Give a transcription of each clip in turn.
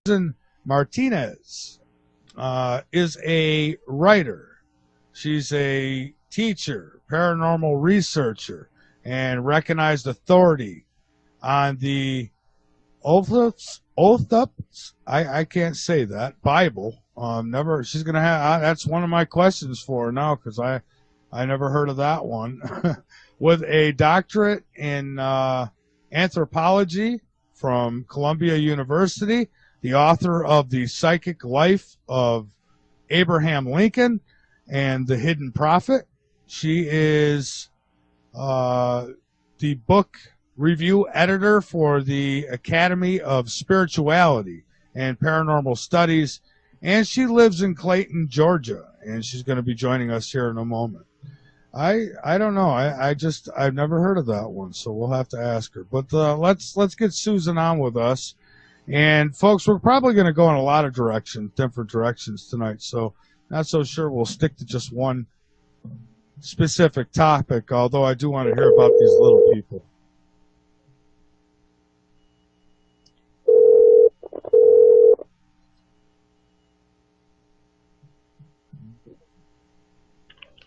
Susan Martinez is a writer. She's a teacher, paranormal researcher, and recognized authority on the Othup's, I can't say that, Bible. Never. She's gonna have. That's one of my questions for her now because I never heard of that one. With a doctorate in anthropology from Columbia University, the author of The Psychic Life of Abraham Lincoln and The Hidden Prophet. She is the book review editor for the Academy of Spirituality and Paranormal Studies, and she lives in Clayton, Georgia, and she's going to be joining us here in a moment. I don't know. I've never heard of that one, so we'll have to ask her. But let's get Susan on with us. And folks, we're probably going to go in a lot of directions, different directions tonight. So not so sure we'll stick to just one specific topic. Although I do want to hear about these little people.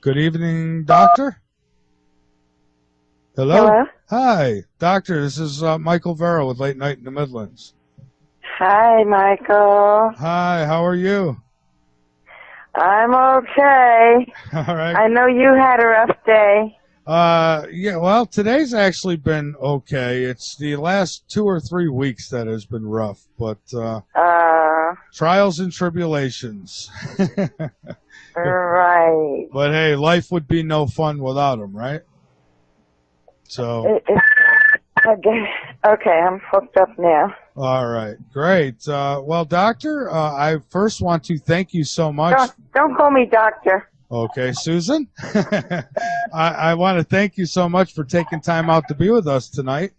Good evening, Doctor. Hello? Hello? Hi, Doctor. This is Michael Vera with Late Night in the Midlands. Hi, Michael. Hi, how are you? I'm okay. All right. I know you had a rough day. Yeah, well, today's actually been okay. It's the last 2 or 3 weeks that has been rough, but trials and tribulations. Right. But hey, life would be no fun without them, right? So. Okay, I'm hooked up now. All right, great. Well, Doctor, I first want to thank you so much. Don't call me Doctor. Okay, Susan. I want to thank you so much for taking time out to be with us tonight.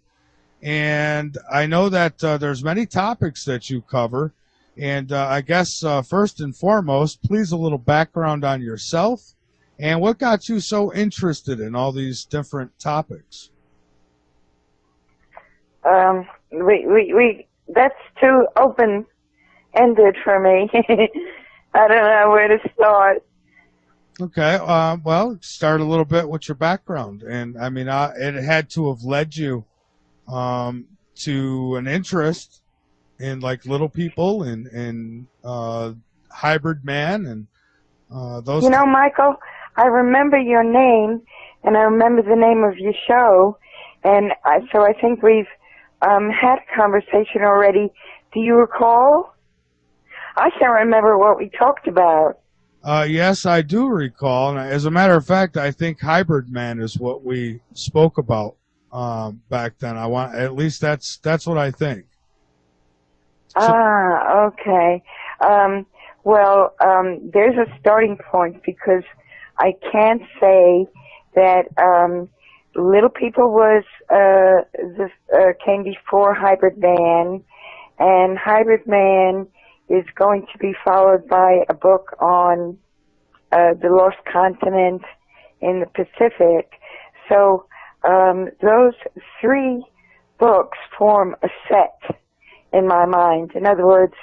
And I know that there's many topics that you cover. And I guess first and foremost, please a little background on yourself and what got you so interested in all these different topics. That's too open-ended for me. I don't know where to start. Okay, well, start a little bit with your background. And, I mean, it had to have led you to an interest in, like, little people and hybrid man and those. You know, Michael, I remember your name, and I remember the name of your show, and so I think we've had a conversation already. Do you recall? I can't remember what we talked about. Yes, I do recall. And as a matter of fact, I think hybrid man is what we spoke about back then. At least that's what I think. So, okay. Well, there's a starting point because I can't say that Little People was came before Hybrid Man, and Hybrid Man is going to be followed by a book on the lost continent in the Pacific. So those 3 books form a set in my mind. In other words,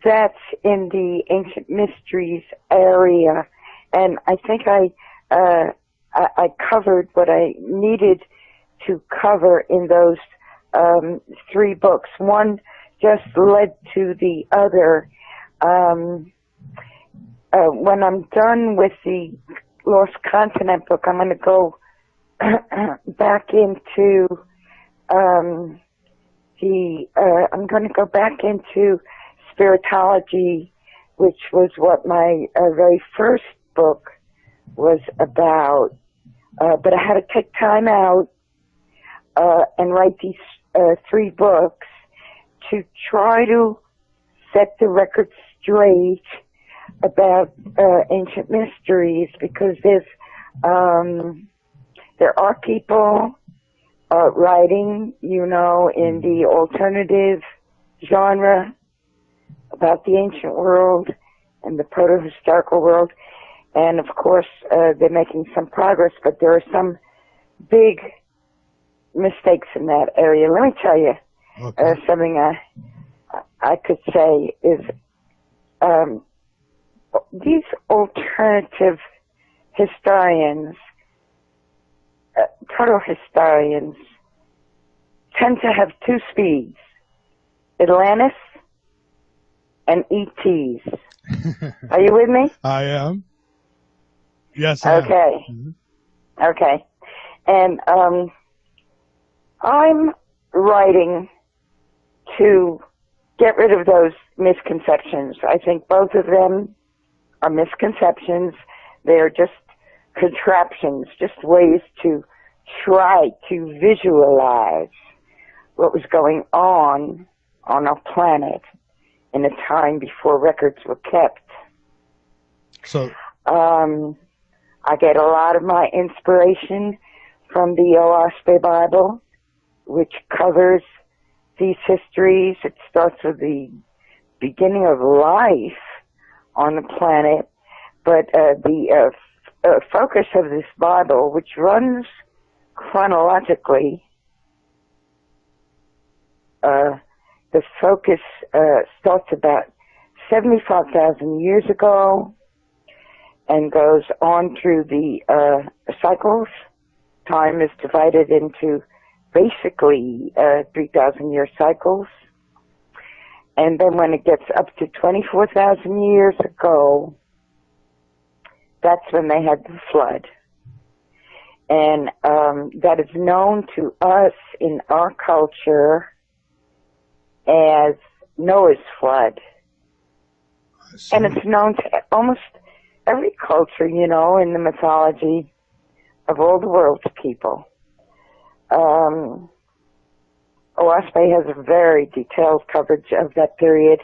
that's in the ancient mysteries area, and I think I covered what I needed to cover in those 3 books. One just led to the other. When I'm done with the Lost Continent book, I'm going to go back into I'm going to go back into spiritology, which was what my very first book was about. But I had to take time out and write these 3 books to try to set the record straight about ancient mysteries, because there are people writing, in the alternative genre about the ancient world and the proto-historical world. And, of course, they're making some progress, but there are some big mistakes in that area. Let me tell you something I could say is these alternative historians, proto-historians, tend to have two speeds, Atlantis and ETs. Are you with me? I am. Yes, I okay. am. Okay. And I'm writing to get rid of those misconceptions. I think both of them are misconceptions. They're just contraptions, just ways to try to visualize what was going on our planet in a time before records were kept. So, I get a lot of my inspiration from the Ospe Bible, which covers these histories. It starts with the beginning of life on the planet, but the focus of this Bible, which runs chronologically, the focus starts about 75,000 years ago and goes on through the cycles. Time is divided into basically 3,000-year cycles. And then when it gets up to 24,000 years ago, that's when they had the flood. And that is known to us in our culture as Noah's flood. And it's known to almost every culture, you know, in the mythology of all the world's people. OSPE has a very detailed coverage of that period,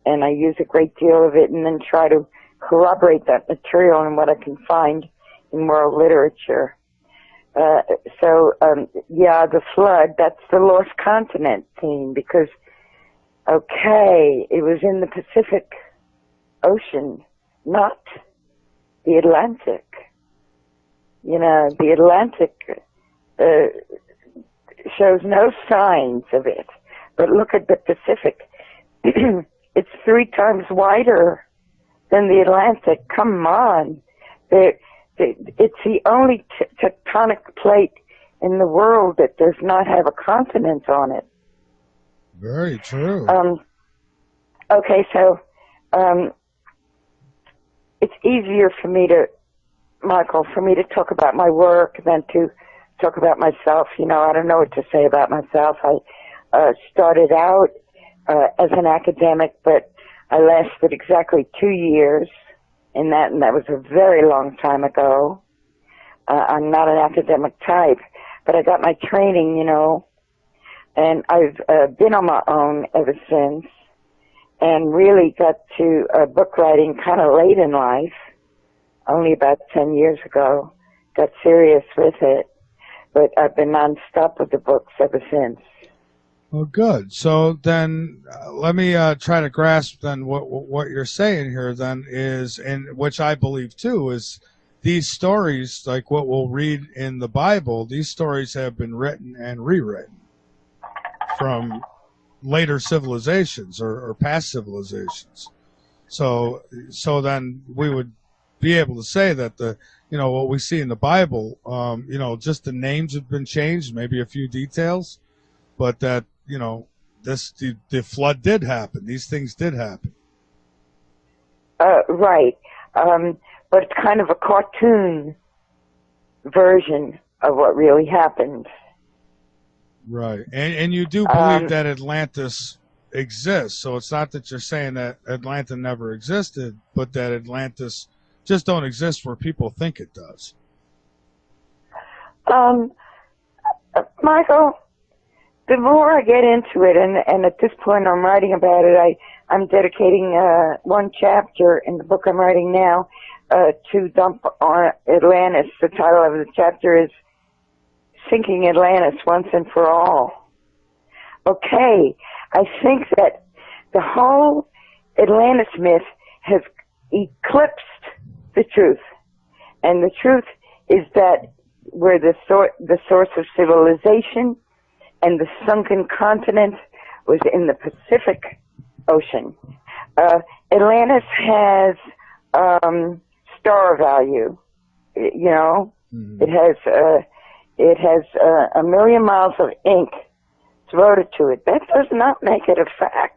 and I use a great deal of it and then try to corroborate that material in what I can find in world literature. Yeah, the flood, that's the lost continent theme, because, okay, it was in the Pacific Ocean, not the Atlantic. You know, the Atlantic shows no signs of it. But look at the Pacific. It's 3 times wider than the Atlantic. Come on. It's the only tectonic plate in the world that does not have a continent on it. Very true. Okay, so it's easier for me to, Michael, for me to talk about my work than to talk about myself. You know, I don't know what to say about myself. I started out as an academic, but I lasted exactly 2 years in that, and that was a very long time ago. I'm not an academic type, but I got my training, you know, and I've been on my own ever since, and really got to book writing kind of late in life, only about 10 years ago. Got serious with it, but I've been nonstop with the books ever since. Well, good. So then let me try to grasp then what you're saying here then is, and which I believe too, is these stories, like what we'll read in the Bible, these stories have been written and rewritten from later civilizations or past civilizations. So then we would be able to say that what we see in the Bible, just the names have been changed, maybe a few details, but that, the flood did happen. These things did happen. Right. But it's kind of a cartoon version of what really happened. Right. And you do believe that Atlantis exists. So it's not that you're saying that Atlanta never existed, but that Atlantis just don't exist where people think it does. Michael, the more I get into it, and at this point I'm writing about it, I'm dedicating one chapter in the book I'm writing now to dump on Atlantis. The title of the chapter is Sinking Atlantis Once and for All. Okay, I think that the whole Atlantis myth has eclipsed the truth. And the truth is that we're the source of civilization, and the sunken continent was in the Pacific Ocean. Atlantis has star value. You know, Mm-hmm. It has a million miles of ink devoted to it. That does not make it a fact.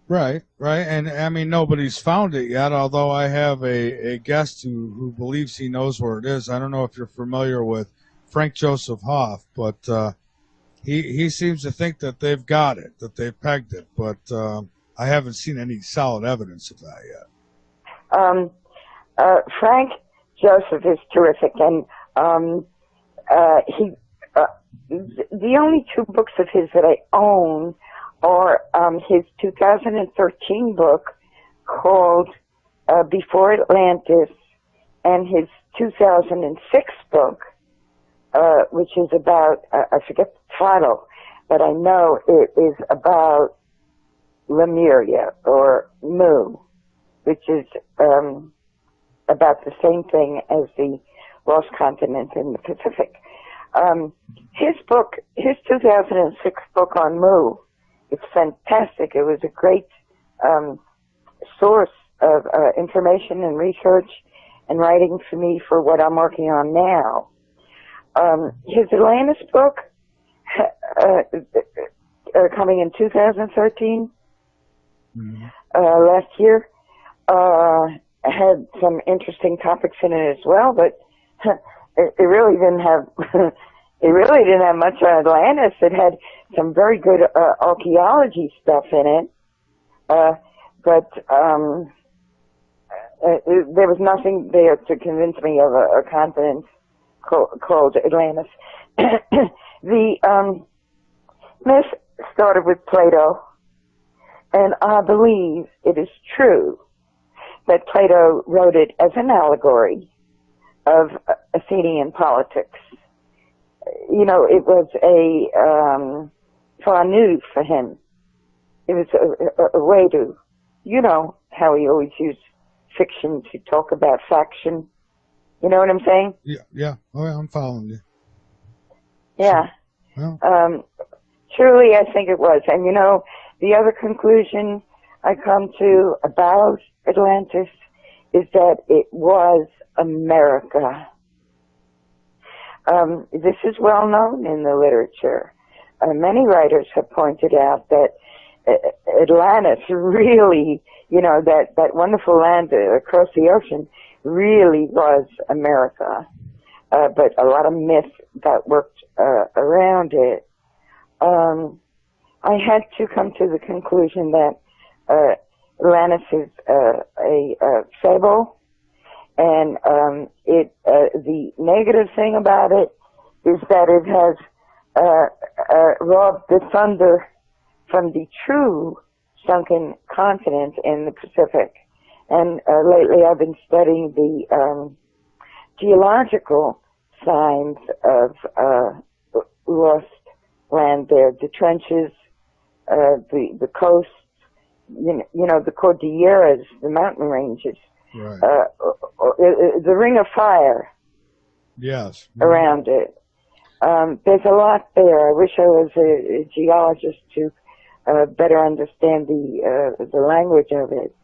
Right, and I mean nobody's found it yet. Although I have a guest who believes he knows where it is. I don't know if you're familiar with Frank Joseph Hoff, but he seems to think that they've got it, that they've pegged it, but I haven't seen any solid evidence of that yet. Frank Joseph is terrific, and the only two books of his that I own are his 2013 book called Before Atlantis, and his 2006 book, which is about, I forget the title, but I know it is about Lemuria, or Mu, which is about the same thing as the Lost Continent in the Pacific. His 2006 book on Mu, it's fantastic. It was a great source of information and research and writing for me for what I'm working on now. His Atlantis book, coming in 2013, Mm-hmm. Last year, had some interesting topics in it as well, but it really didn't have it really didn't have much on Atlantis. It had some very good archaeology stuff in it, but there was nothing there to convince me of a continent called Atlantis. The myth started with Plato, and I believe it is true that Plato wrote it as an allegory of Athenian politics. You know, it was a fanu for him. It was a way to, you know, how he always used fiction to talk about faction. You know what I'm saying? Yeah. Oh, yeah, I'm following you. Yeah. Well. Truly, I think it was. And, you know, the other conclusion I come to about Atlantis is that it was America. This is well known in the literature. Many writers have pointed out that Atlantis really, you know, that wonderful land across the ocean really was America. But a lot of myth that worked around it. I had to come to the conclusion that Atlantis is a fable, and the negative thing about it is that it has robbed the thunder from the true sunken continent in the Pacific. And lately I've been studying the geological signs of lost land there, the trenches, the coasts, you know, the Cordilleras, the mountain ranges, Right. The ring of fire. Yes. Around it. There's a lot there. I wish I was a geologist to better understand the language of it.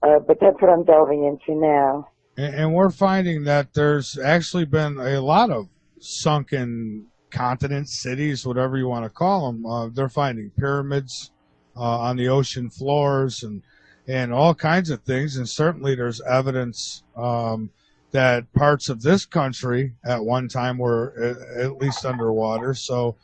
But that's what I'm delving into now. And we're finding that there's actually been a lot of sunken continents, cities, whatever you want to call them. They're finding pyramids on the ocean floors and all kinds of things. And certainly there's evidence that parts of this country at one time were at least underwater. So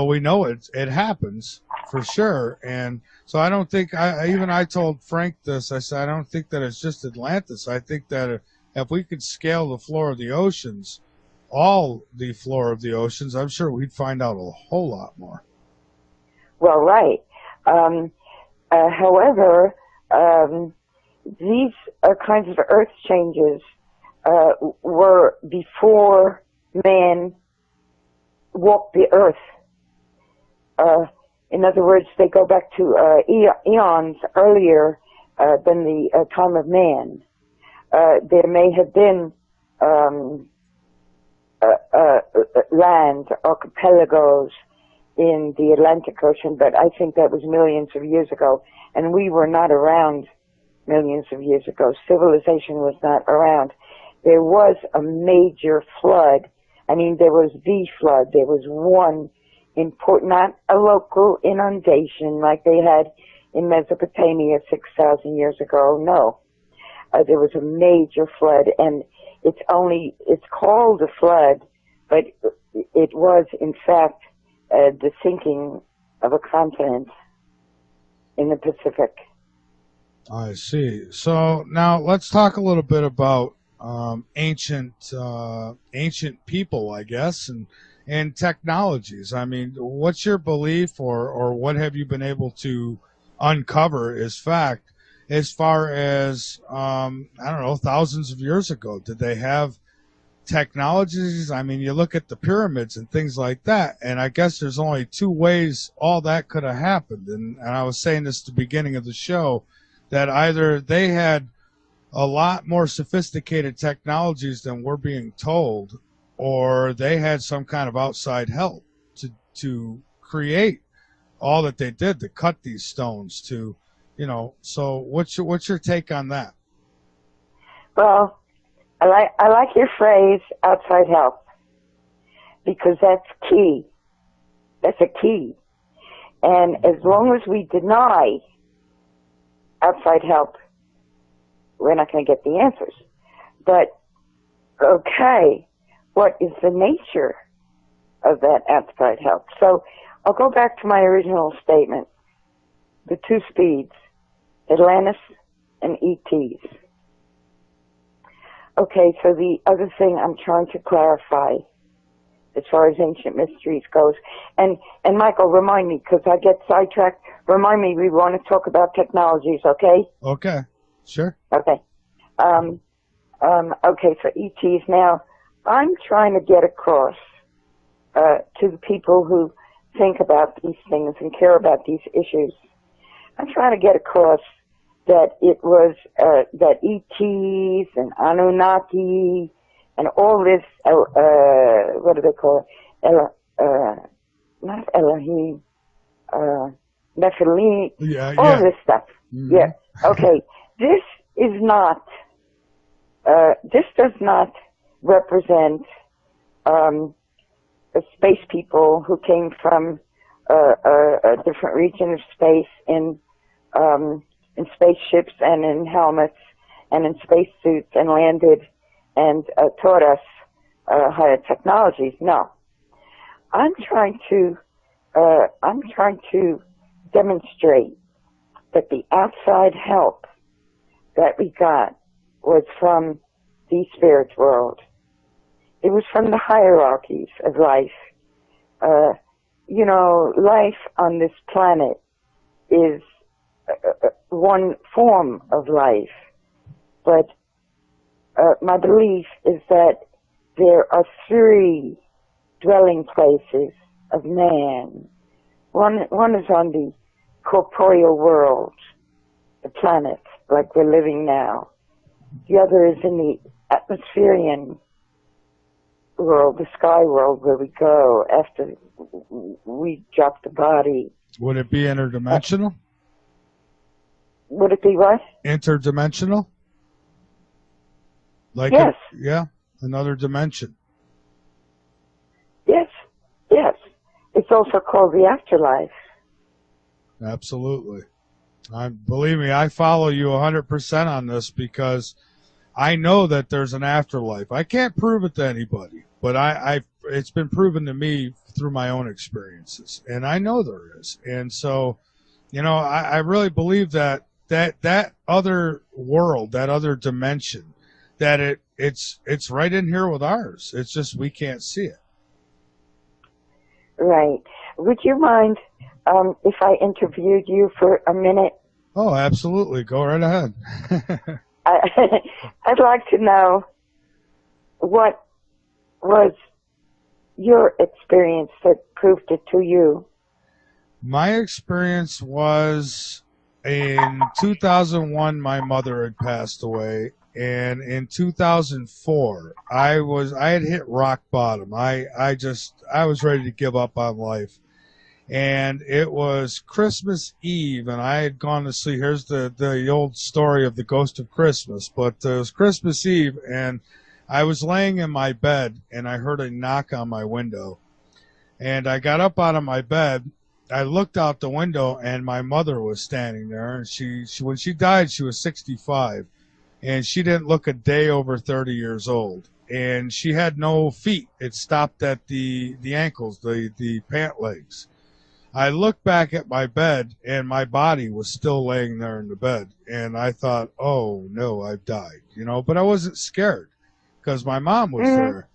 we know it happens for sure. And so I don't think, I told Frank this, I said, I don't think that it's just Atlantis. I think that if we could scale the floor of the oceans, all the floor of the oceans, I'm sure we'd find out a whole lot more. Well, right. However, these kinds of earth changes were before man walked the earth. In other words, they go back to eons earlier than the time of man. There may have been land, archipelagos, in the Atlantic Ocean, but I think that was millions of years ago, and we were not around millions of years ago. Civilization was not around. There was a major flood. I mean, there was the flood. There was one important, not a local inundation like they had in Mesopotamia 6,000 years ago. No. There was a major flood, and it's called a flood, but it was, in fact, the sinking of a continent in the Pacific. I see. So now let's talk a little bit about ancient people, I guess, and technologies. I mean, what's your belief, or what have you been able to uncover as fact as far as I don't know, thousands of years ago? Did they have technologies? I mean, you look at the pyramids and things like that, and I guess there's only two ways all that could have happened. And I was saying this at the beginning of the show, that either they had a lot more sophisticated technologies than we're being told, or they had some kind of outside help to create all that they did, to cut these stones, to, you know. So what's your take on that? Well, I like your phrase, outside help, because that's key. That's a key. And as long as we deny outside help, we're not going to get the answers. But, okay, what is the nature of that outside help? So I'll go back to my original statement. The two speeds, Atlantis and ETs. Okay, so the other thing I'm trying to clarify as far as ancient mysteries goes, and Michael, remind me, because I get sidetracked, remind me, we want to talk about technologies, okay? Okay, sure. Okay. Okay, so ETs. Now, I'm trying to get across to the people who think about these things and care about these issues. I'm trying to get across that it was that ETs and Anunnaki and all this, what do they call it? Not Elohim, Nephilim, all this stuff. Mm-hmm. Yeah. Okay. This is not. This does not represent space people who came from a different region of space in spaceships and in helmets and in spacesuits and landed and taught us higher technologies. No, I'm trying to demonstrate that the outside help that we got was from the spirit world. It was from the hierarchies of life. You know, life on this planet is one form of life, but my belief is that there are three dwelling places of man. One is on the corporeal world, the planet, like we're living now. The other is in the atmospherian world, the sky world, where we go after we drop the body. Would it be interdimensional? Would it be what? Interdimensional? Like yes. Another dimension. Yes, yes. It's also called the afterlife. Absolutely. Believe me, I follow you 100% on this, because I know that there's an afterlife. I can't prove it to anybody, but it's been proven to me through my own experiences, and I know there is. And so, you know, I really believe that other world, that other dimension, that it's right in here with ours. It's just we can't see it. Right. Would you mind if I interviewed you for a minute? Oh, absolutely. Go right ahead. I'd like to know, what was your experience that proved it to you? My experience was in 2001, my mother had passed away. And in 2004, I had hit rock bottom. I was ready to give up on life. And it was Christmas Eve, and I had gone to sleep. Here's the old story of the ghost of Christmas. But it was Christmas Eve, and I was laying in my bed, and I heard a knock on my window. And I got up out of my bed. I looked out the window, and my mother was standing there. And she when she died, she was 65, and she didn't look a day over 30 years old. And she had no feet. It stopped at the ankles, the pant legs. I looked back at my bed, and my body was still laying there in the bed. And I thought, oh, no, I've died, But I wasn't scared because my mom was there.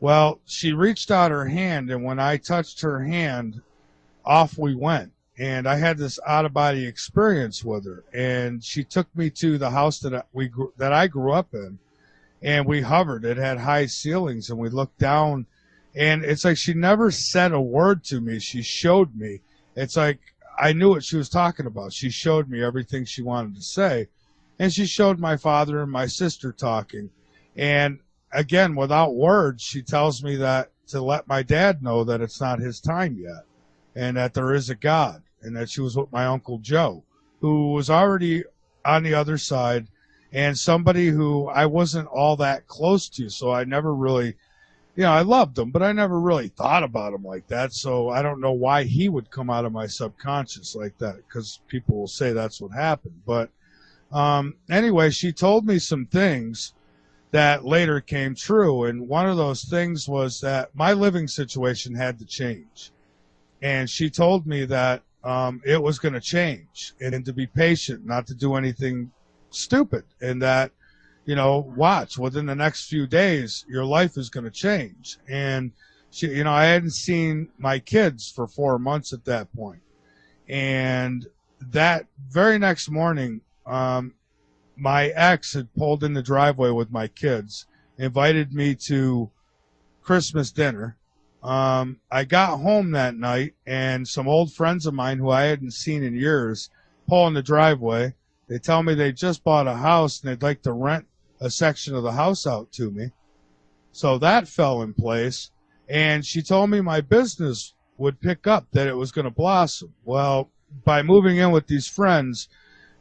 Well, she reached out her hand, and when I touched her hand, off we went. And I had this out-of-body experience with her. And she took me to the house that I grew up in, and we hovered. It had high ceilings, and we looked down. And it's like she never said a word to me. She showed me. It's like I knew what she was talking about. She showed me everything she wanted to say. And she showed my father and my sister talking. And again, without words, she tells me that to let my dad know that it's not his time yet and that there is a God, and that she was with my Uncle Joe, who was already on the other side, and somebody who I wasn't all that close to. So I never really... I loved him, but I never really thought about him like that. So I don't know why he would come out of my subconscious like that, because people will say that's what happened. But anyway, she told me some things that later came true. And one of those things was that my living situation had to change. And she told me that it was going to change, and to be patient, not to do anything stupid, and that, watch, within the next few days, your life is going to change. And she, I hadn't seen my kids for 4 months at that point. And that very next morning, my ex had pulled in the driveway with my kids, invited me to Christmas dinner. I got home that night, and some old friends of mine who I hadn't seen in years pull in the driveway. They tell me they just bought a house and they'd like to rent a section of the house out to me. So that fell in place. And she told me my business would pick up, that it was going to blossom. Well, by moving in with these friends,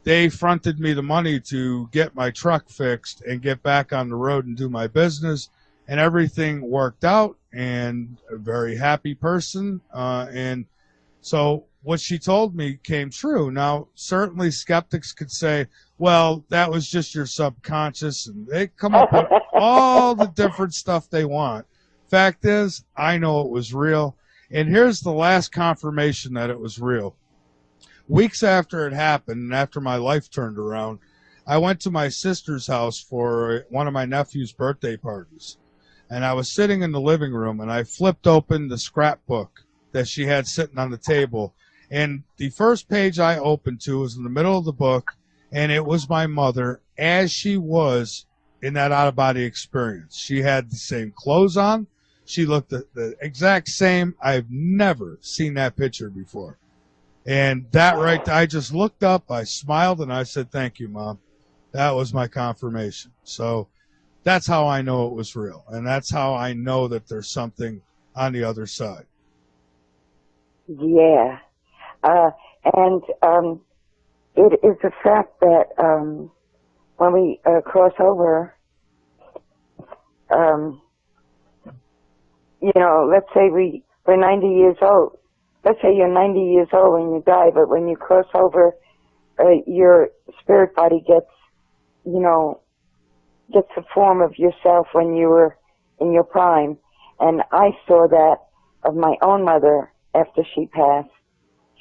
they fronted me the money to get my truck fixed and get back on the road and do my business. And everything worked out, and a very happy person. And so what she told me came true. Now, certainly skeptics could say, well, that was just your subconscious, and they come up with all the different stuff they want. Fact is, I know it was real. And here's the last confirmation that it was real. Weeks after it happened, and after my life turned around, I went to my sister's house for one of my nephew's birthday parties. And I was sitting in the living room, and I flipped open the scrapbook that she had sitting on the table. And the first page I opened to was in the middle of the book, and it was my mother as she was in that out-of-body experience. She had the same clothes on. She looked the exact same. I've never seen that picture before. And that right, I just looked up, I smiled, and I said, thank you, Mom. That was my confirmation. So that's how I know it was real. And that's how I know that there's something on the other side. Yeah. And it is a fact that when we cross over, let's say we're 90 years old. Let's say you're 90 years old when you die, but when you cross over, your spirit body gets the form of yourself when you were in your prime. And I saw that of my own mother after she passed.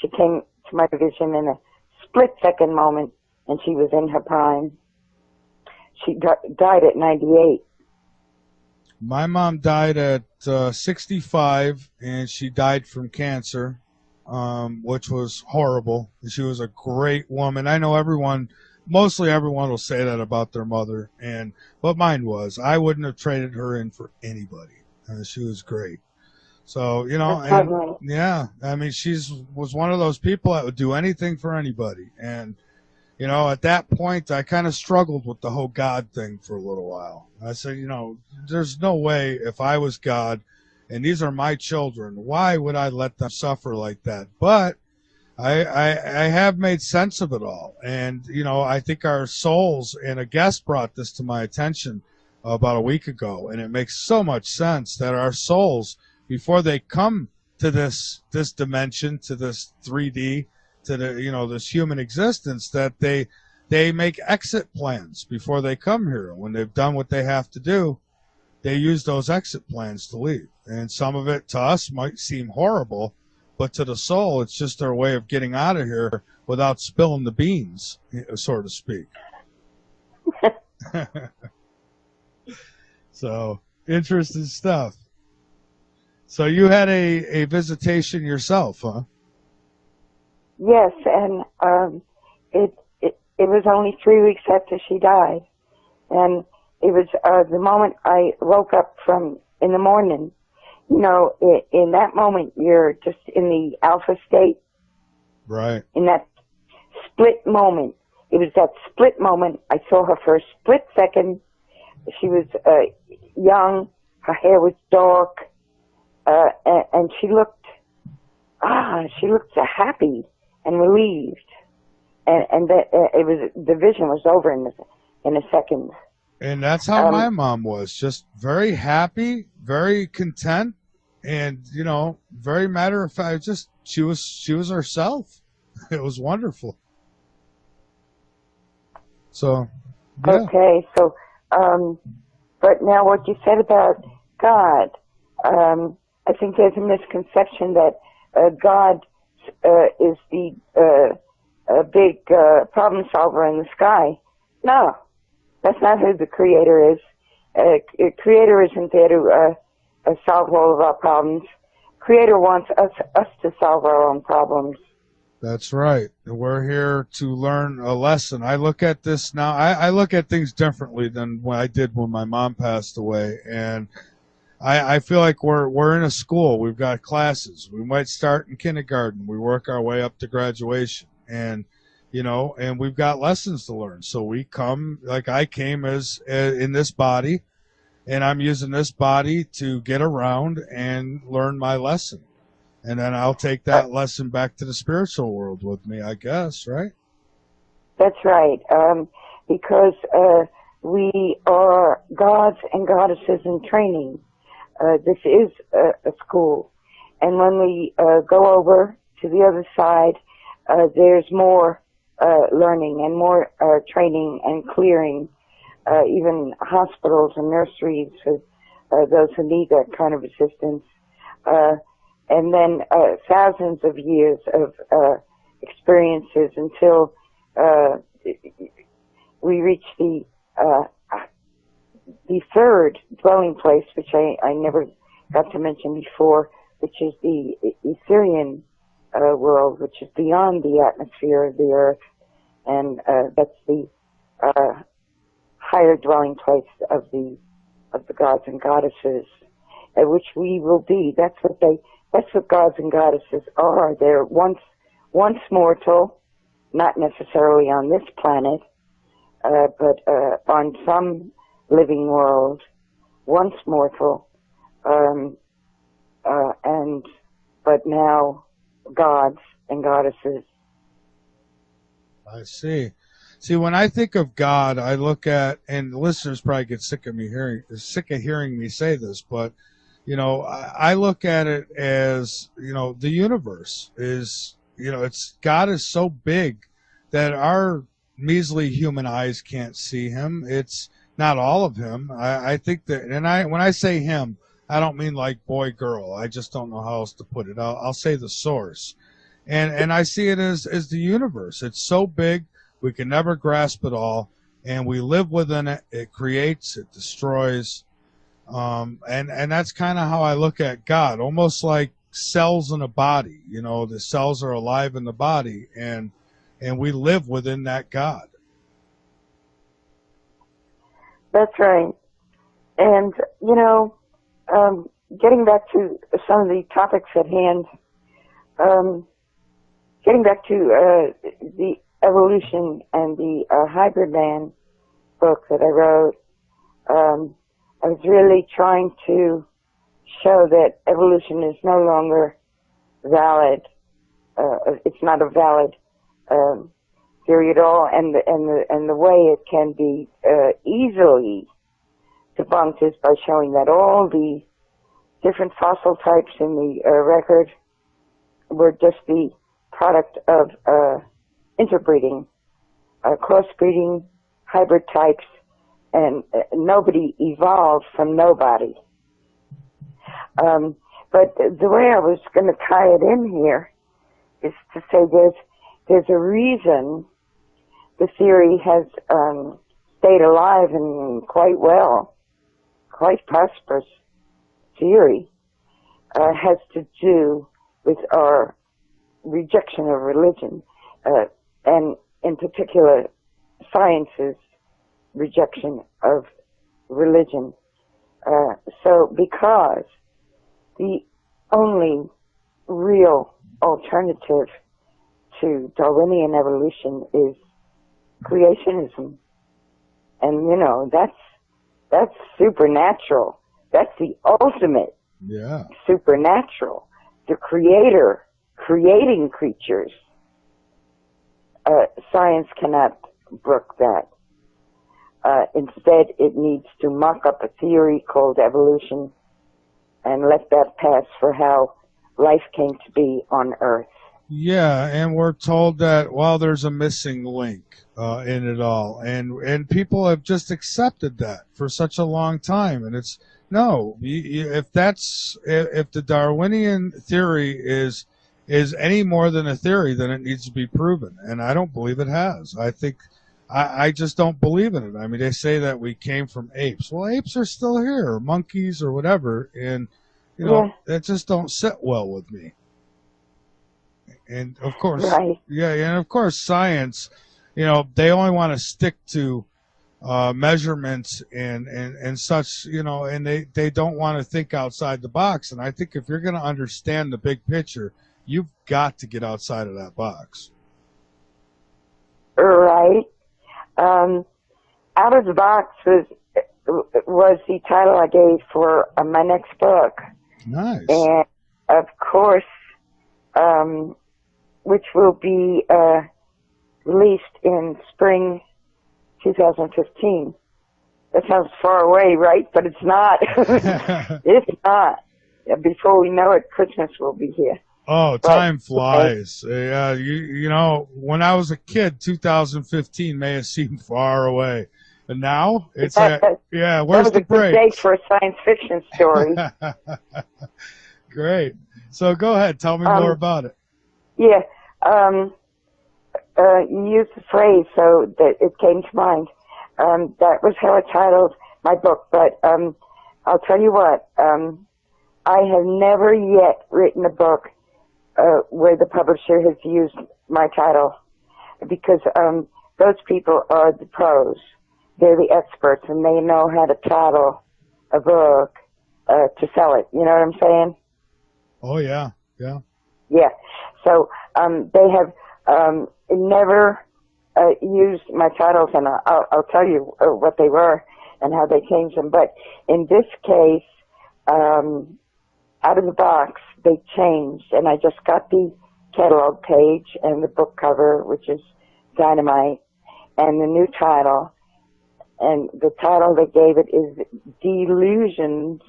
She came to my vision in a split-second moment, and she was in her prime. She died at 98. My mom died at 65, and she died from cancer, which was horrible. She was a great woman. I know mostly everyone will say that about their mother, but mine was. I wouldn't have traded her in for anybody. She was great. So, yeah, I mean, was one of those people that would do anything for anybody. And, at that point, I kind of struggled with the whole God thing for a little while. I said, there's no way if I was God and these are my children. Why would I let them suffer like that? But I have made sense of it all. And, I think our souls, and a guest brought this to my attention about a week ago, and it makes so much sense that our souls, before they come to this dimension, to this 3D, to this human existence, that they make exit plans before they come here. When they've done what they have to do, they use those exit plans to leave. And some of it to us might seem horrible, but to the soul, it's just their way of getting out of here without spilling the beans, so to speak. So, interesting stuff. So you had a visitation yourself, huh? Yes, and it was only 3 weeks after she died, and it was the moment I woke up from in the morning. In that moment, you're just in the alpha state. Right. In that split moment. It was that split moment. I saw her for a split second. She was young. Her hair was dark. And she looked happy and relieved. And the vision was over in a second. And that's how my mom was, just very happy, very content, and very matter of fact. Just she was herself. It was wonderful. So yeah. Okay, so but now what you said about God, I think there's a misconception that God is the big problem solver in the sky. No. That's not who the Creator is. Creator isn't there to solve all of our problems. Creator wants us to solve our own problems. That's right. We're here to learn a lesson. I look at this now. I look at things differently than what I did when my mom passed away, and I feel like we're in a school. We've got classes. We might start in kindergarten. We work our way up to graduation, and and we've got lessons to learn. So we come, like I came as in this body, and I'm using this body to get around and learn my lesson. And then I'll take that lesson back to the spiritual world with me, I guess, right? That's right. Because we are gods and goddesses in training. This is a school. And when we go over to the other side, there's more learning and more training and clearing, even hospitals and nurseries for those who need that kind of assistance. And then thousands of years of experiences until we reach the third dwelling place, which I never got to mention before, which is the Etherian world, which is beyond the atmosphere of the earth, and that's the higher dwelling place of the gods and goddesses, which we will be. That's what gods and goddesses are. They're once mortal, not necessarily on this planet, but on some living world, once mortal, but now gods and goddesses. I see. See, when I think of God, I look at, and the listeners probably get sick of hearing me say this, but I look at it as, the universe is, God is so big that our measly human eyes can't see him. It's not all of him. I think that, and when I say him, I don't mean like boy, girl. I just don't know how else to put it. I'll say the source. And I see it as the universe. It's so big, we can never grasp it all. And we live within it. It creates, it destroys. And that's kind of how I look at God, almost like cells in a body. The cells are alive in the body, and we live within that God. That's right. And, getting back to some of the topics at hand, getting back to the evolution and the hybrid man book that I wrote, I was really trying to show that evolution is no longer valid. It's not a valid theory at all, and the way it can be easily debunked is by showing that all the different fossil types in the record were just the product of interbreeding, crossbreeding, hybrid types, and nobody evolved from nobody. But the way I was going to tie it in here is to say there's a reason the theory has stayed alive and quite well, quite prosperous theory, has to do with our rejection of religion, and in particular science's rejection of religion. So because the only real alternative to Darwinian evolution is creationism, and you know that's supernatural. That's the ultimate supernatural. The creator creating creatures. Science cannot brook that. Instead, it needs to mock up a theory called evolution and let that pass for how life came to be on Earth. Yeah, and we're told that, well, there's a missing link in it all, and people have just accepted that for such a long time, and it's no. If the Darwinian theory is any more than a theory, then it needs to be proven, and I don't believe it has. I think I just don't believe in it. I mean, they say that we came from apes. Well, apes are still here, or monkeys, or whatever, and you know that just don't sit well with me. And of course, and of course, science, you know, they only want to stick to measurements and such, you know, and they don't want to think outside the box. And I think if you're going to understand the big picture, you've got to get outside of that box. Right. Out of the box was the title I gave for my next book. Nice. And of course, which will be released in spring 2015. That sounds far away, right? But it's not. It's not. Before we know it, Christmas will be here. Oh, time flies. Yeah, you know, when I was a kid, 2015 may have seemed far away. And now it's where's the break? That was a mistake for a science fiction story. Great. So go ahead, tell me more about it. Yeah. You used the phrase, so that it came to mind. That was how I titled my book. But I'll tell you what, I have never yet written a book where the publisher has used my title, because those people are the pros. They're the experts, and they know how to title a book to sell it. You know what I'm saying? Oh, yeah. Yeah. Yeah. So they have never used my titles, and I'll tell you what they were and how they changed them. But in this case, out of the box, they changed, and I just got the catalog page and the book cover, which is dynamite, and the new title. And the title they gave it is Delusions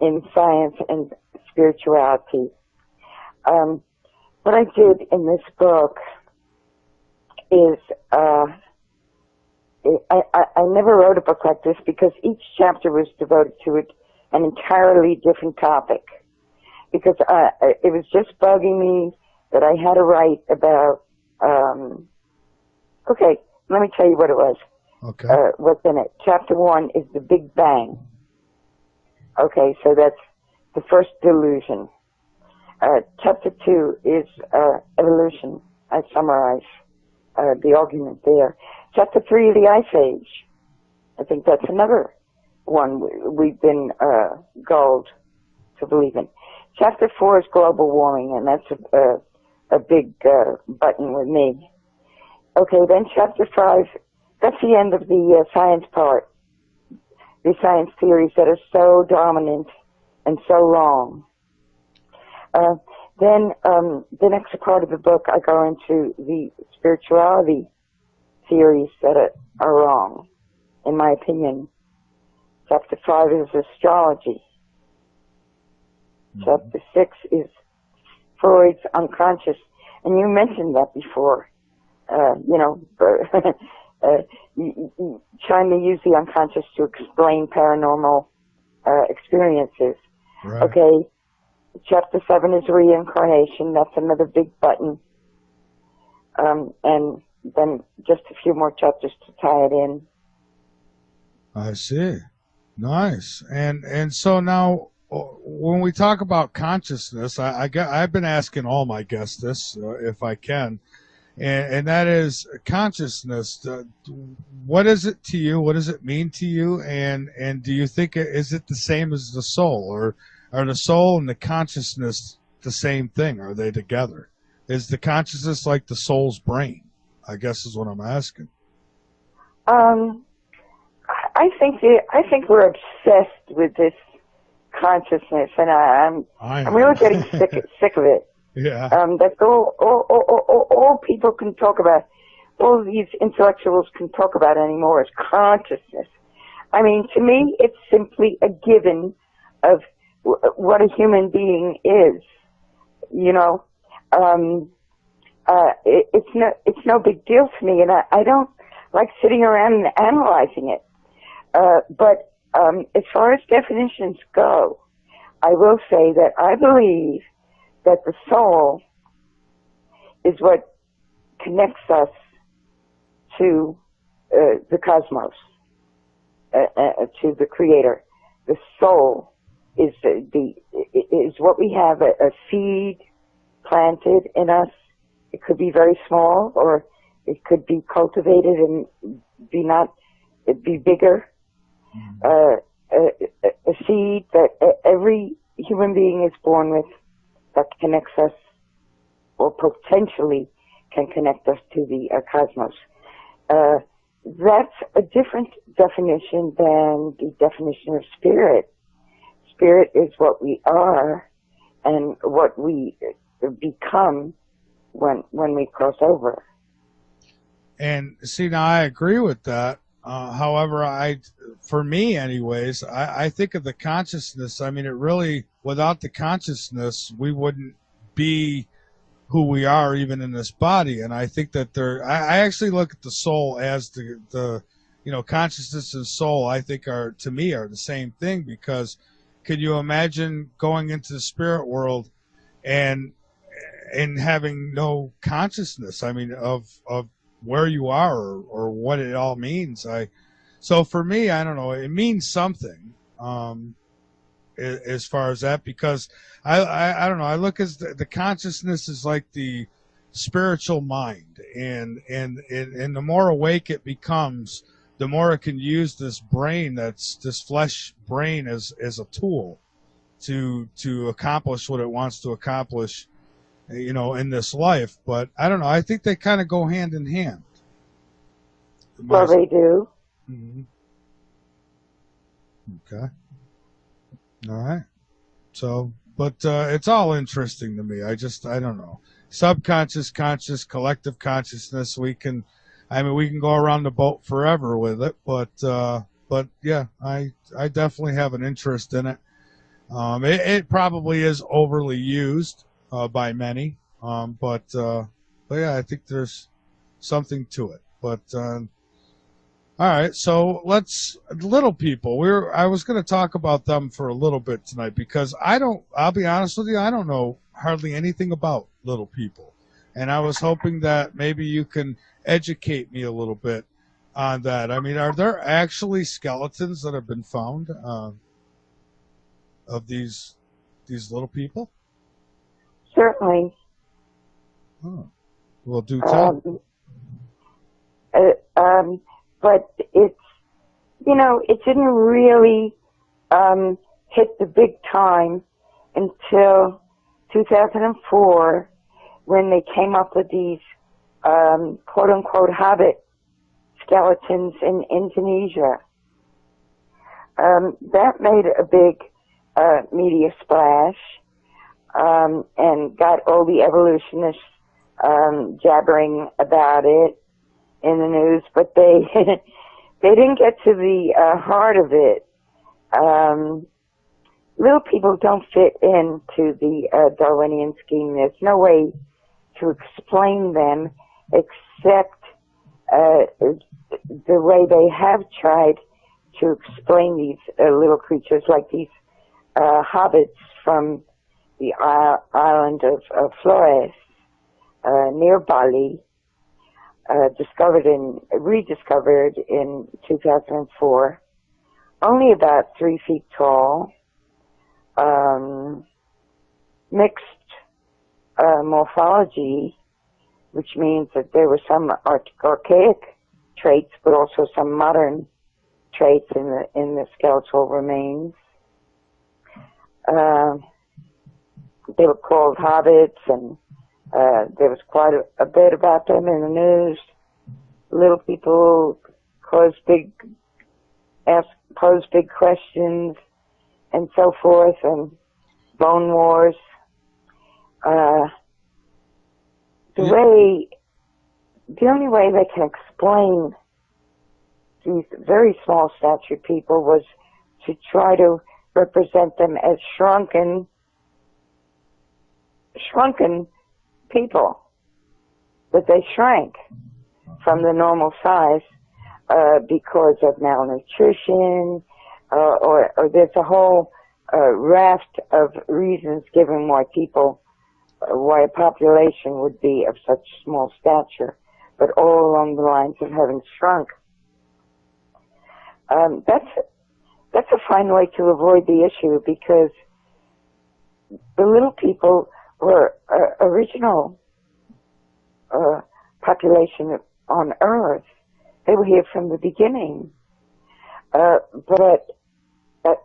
in Science and Spirituality. What I did in this book is I never wrote a book like this, because each chapter was devoted to an entirely different topic. Because it was just bugging me that I had to write about. Okay, let me tell you what it was. Okay. What's in it? Chapter 1 is the Big Bang. Okay, so that's the first delusion. Chapter 2 is evolution. I summarize the argument there. Chapter 3, the Ice Age. I think that's another one we've been gulled to believe in. Chapter 4 is global warming, and that's a big button with me. Okay, then Chapter 5, that's the end of the science part. The science theories that are so dominant and so long. Then the next part of the book, I go into the spirituality theories that are wrong, in my opinion. Chapter 5 is astrology. Chapter 6 is Freud's unconscious. And you mentioned that before. Trying to use the unconscious to explain paranormal experiences. Right. Okay. Chapter 7 is reincarnation. That's another big button. And then just a few more chapters to tie it in. I see. Nice. And so now, when we talk about consciousness, I've been asking all my guests this, if I can, and that is consciousness. What is it to you? What does it mean to you? And do you think is it the same as the soul, or are the soul and the consciousness the same thing? Are they together? Is the consciousness like the soul's brain? I guess is what I'm asking. I think we're obsessed with this consciousness, and I'm really getting sick of it. Yeah. That's all people can talk about. All these intellectuals can talk about anymore is consciousness. I mean, to me, it's simply a given of what a human being is. You know, it's no big deal to me, and I don't like sitting around and analyzing it. But as far as definitions go, I will say that I believe that the soul is what connects us to the cosmos, to the Creator. The soul is is what we have, a seed planted in us. It could be very small, or it could be cultivated and be bigger. A seed that every human being is born with that connects us, or potentially can connect us to the cosmos. That's a different definition than the definition of spirit. Spirit is what we are and what we become when we cross over. And see, now I agree with that. However, for me anyways, I think of the consciousness. I mean, it really, without the consciousness, we wouldn't be who we are even in this body. And I think that I actually look at the soul as the consciousness and soul, I think to me are the same thing, because could you imagine going into the spirit world and having no consciousness? I mean, of where you are or what it all means. So for me, I don't know, it means something as far as that, because I don't know, I look as the consciousness is like the spiritual mind, and the more awake it becomes, the more it can use this brain, that's this flesh brain, as a tool to accomplish what it wants to accomplish, in this life. But I don't know, I think they kind of go hand in hand. Well, they do. Mm-hmm. Okay. All right. So, but it's all interesting to me. I don't know. Subconscious, conscious, collective consciousness. We can go around the boat forever with it. But yeah, I definitely have an interest in it. It probably is overly used by many. But yeah, I think there's something to it. But all right, so little people. I was going to talk about them for a little bit tonight, because I'll be honest with you, I don't know hardly anything about little people. And I was hoping that maybe you can educate me a little bit on that. I mean, are there actually skeletons that have been found of these little people? Certainly. Oh. Well, do tell. But it didn't really hit the big time until 2004, when they came up with these quote-unquote hobbit skeletons in Indonesia. That made a big media splash, and got all the evolutionists jabbering about it in the news, but they they didn't get to the heart of it. Little people don't fit into the Darwinian scheme. There's no way to explain them except the way they have tried to explain these little creatures, like these hobbits from the island of Flores near Bali, rediscovered in 2004, only about 3 feet tall, mixed morphology, which means that there were some archaic traits, but also some modern traits in the skeletal remains. They were called hobbits, and there was quite a bit about them in the news. Little people pose big questions, and so forth, and bone wars. The only way they can explain these very small statured people was to try to represent them as shrunken people, that they shrank from the normal size because of malnutrition, or there's a whole raft of reasons given why a population would be of such small stature, but all along the lines of having shrunk. That's a fine way to avoid the issue, because the little people were original population on Earth. They were here from the beginning, but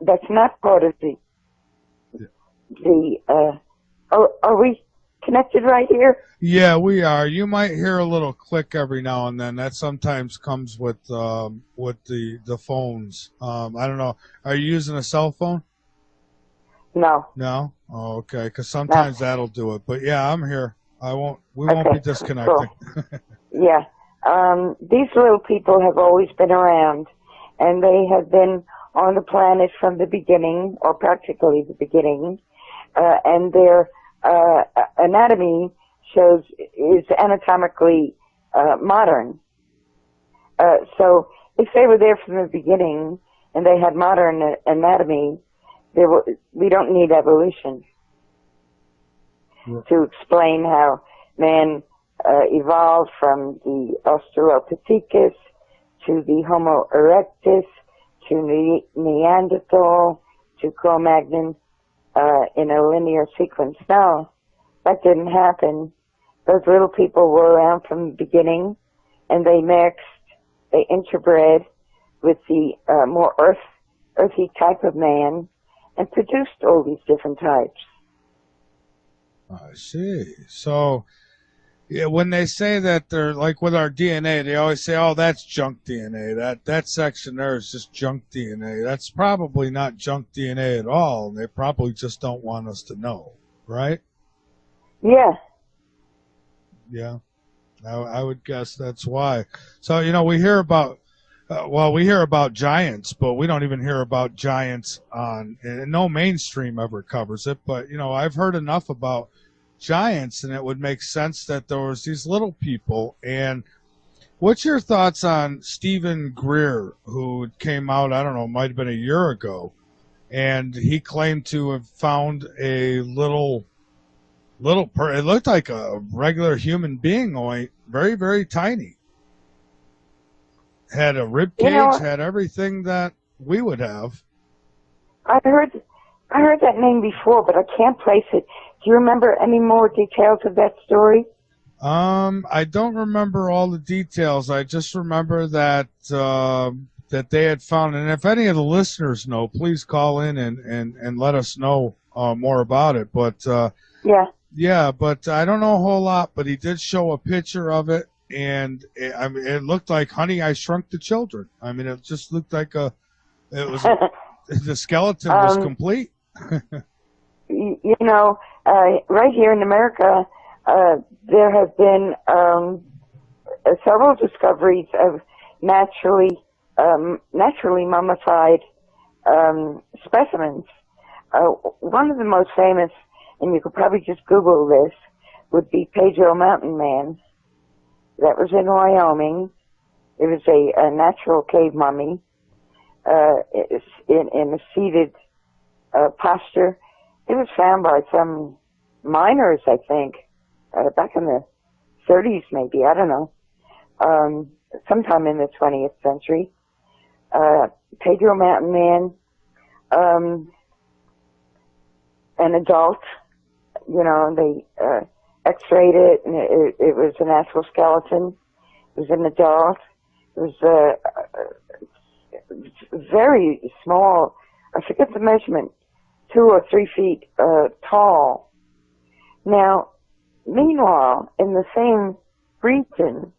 that's not part of are we connected right here? Yeah, we are. You might hear a little click every now and then. That sometimes comes with the phones. I don't know. Are you using a cell phone? No. No? Oh, okay. Because sometimes that'll do it. But yeah, I'm here. We won't be disconnecting. Cool. Yeah. These little people have always been around, and they have been on the planet from the beginning, or practically the beginning, and their anatomy is anatomically modern. So if they were there from the beginning and they had modern anatomy, we don't need evolution to explain how man evolved from the Australopithecus to the Homo erectus to Neanderthal to Cro-Magnon in a linear sequence. No, that didn't happen. Those little people were around from the beginning, and they interbred with the more earthy type of man, and produced all these different types. I see. So, yeah, when they say that they're like with our DNA, they always say, "Oh, that's junk DNA. That section there is just junk DNA." That's probably not junk DNA at all. They probably just don't want us to know, right? Yeah. Yeah, I would guess that's why. So we hear about we hear about giants, but we don't even hear about giants and no mainstream ever covers it. But I've heard enough about giants, and it would make sense that there was these little people. And what's your thoughts on Stephen Greer, who came out, I don't know, might have been a year ago, and he claimed to have found a little it looked like a regular human being, only very, very tiny. Had a rib cage, had everything that we would have. I heard that name before, but I can't place it. Do you remember any more details of that story? I don't remember all the details. I just remember that that they had found, and if any of the listeners know, please call in and let us know more about it. But yeah, but I don't know a whole lot. But he did show a picture of it, and it looked like Honey, I Shrunk the Children. I mean, it just looked like the skeleton was complete. You know, right here in America, there have been several discoveries of naturally mummified specimens. One of the most famous, and you could probably just Google this, would be Pedro Mountain Man. That was in Wyoming. It was a natural cave mummy in a seated posture. It was found by some miners, I think, back in the 30s maybe, I don't know, sometime in the 20th century. Pedro Mountain Man, an adult, you know, they x-rayed it, and it was a natural skeleton. It was an adult. It was very small. I forget the measurement, 2 or 3 feet tall. Now, meanwhile, in the same region,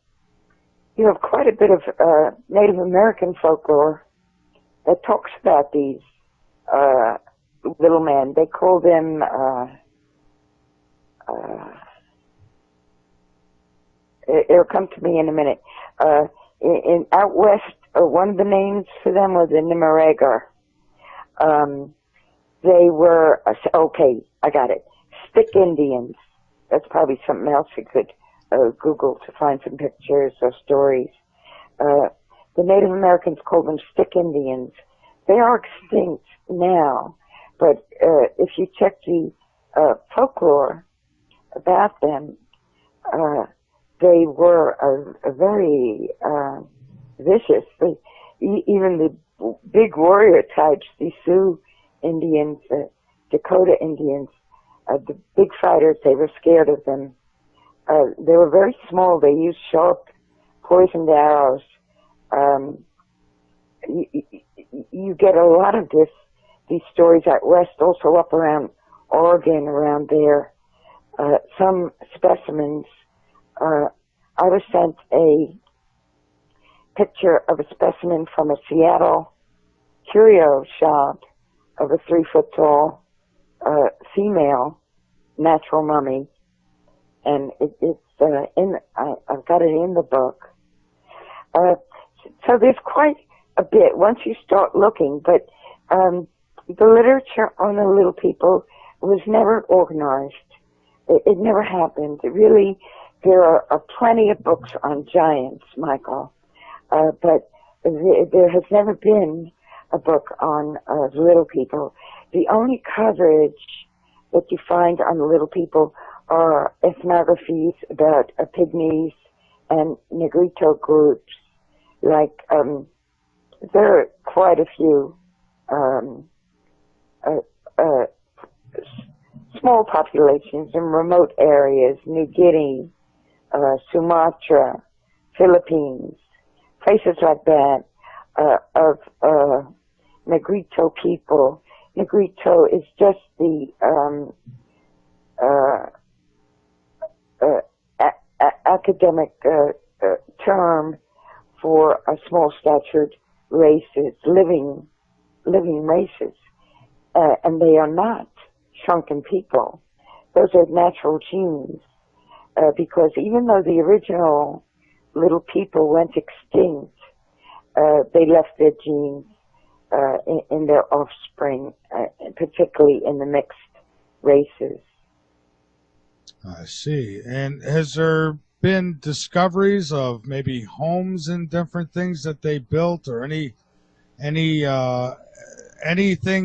you have quite a bit of Native American folklore that talks about these little men. They call them it'll come to me in a minute. In out west, one of the names for them was the Lemuria. They were, okay, I got it, Stick Indians. That's probably something else you could Google to find some pictures or stories. The Native Americans called them Stick Indians. They are extinct now, but if you check the folklore about them, they were a very vicious. Even the big warrior types, the Sioux Indians, Dakota Indians, the big fighters, they were scared of them. They were very small. They used sharp, poisoned arrows. You get a lot of these stories out west, also up around Oregon, around there. Some specimens. I was sent a picture of a specimen from a Seattle curio shop of a 3-foot-tall female natural mummy, and it's I've got it in the book. So there's quite a bit once you start looking, but the literature on the little people was never organized. It never happened. Really, there are plenty of books on giants, Michael, but there has never been a book on little people. The only coverage that you find on the little people are ethnographies about Pygmies and Negrito groups. Like, there are quite a few small populations in remote areas, New Guinea, Sumatra, Philippines, places like that, of Negrito people. Negrito is just the academic term for small statured races, living races, and they are not shrunken people. Those are natural genes, because even though the original little people went extinct, they left their genes in their offspring, particularly in the mixed races. I see. And has there been discoveries of maybe homes and different things that they built, or anything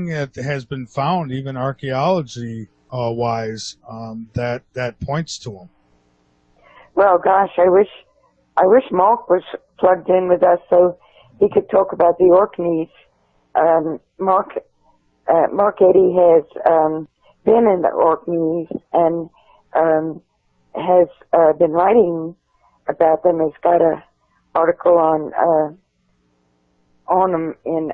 that has been found, even archaeology wise, that points to them? Well, gosh, I wish Mark was plugged in with us so he could talk about the Orkneys. Mark Eddy has been in the Orkneys and has been writing about them. He's got an article on them in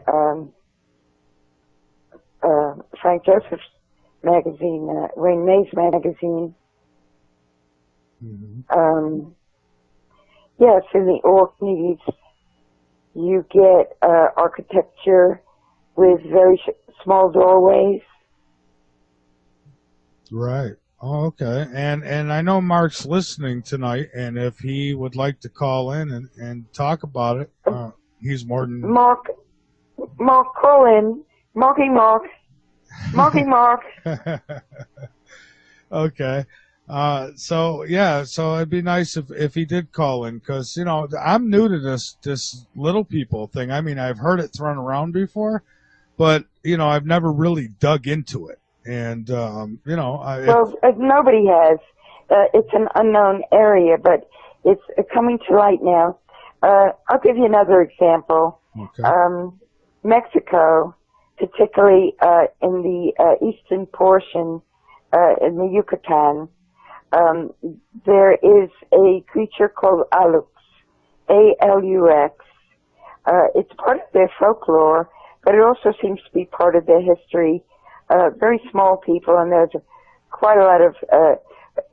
Frank Joseph's magazine, Wayne May's magazine. Mm-hmm. Yes, in the Orkneys, you get architecture with very small doorways, Right. Oh, okay. And I know Mark's listening tonight, and if he would like to call in and talk about it, he's more than Mark, call in. Marky Mark. Okay. So yeah, so it'd be nice if he did call in, because I'm new to this little people thing. I mean, I've heard it thrown around before, but I've never really dug into it. And Well, nobody has. It's an unknown area, but it's coming to light now. I'll give you another example. Okay. Mexico, particularly in the eastern portion, in the Yucatan, there is a creature called Alux, A-L-U-X. It's part of their folklore, but it also seems to be part of their history. Very small people, and there's quite a lot of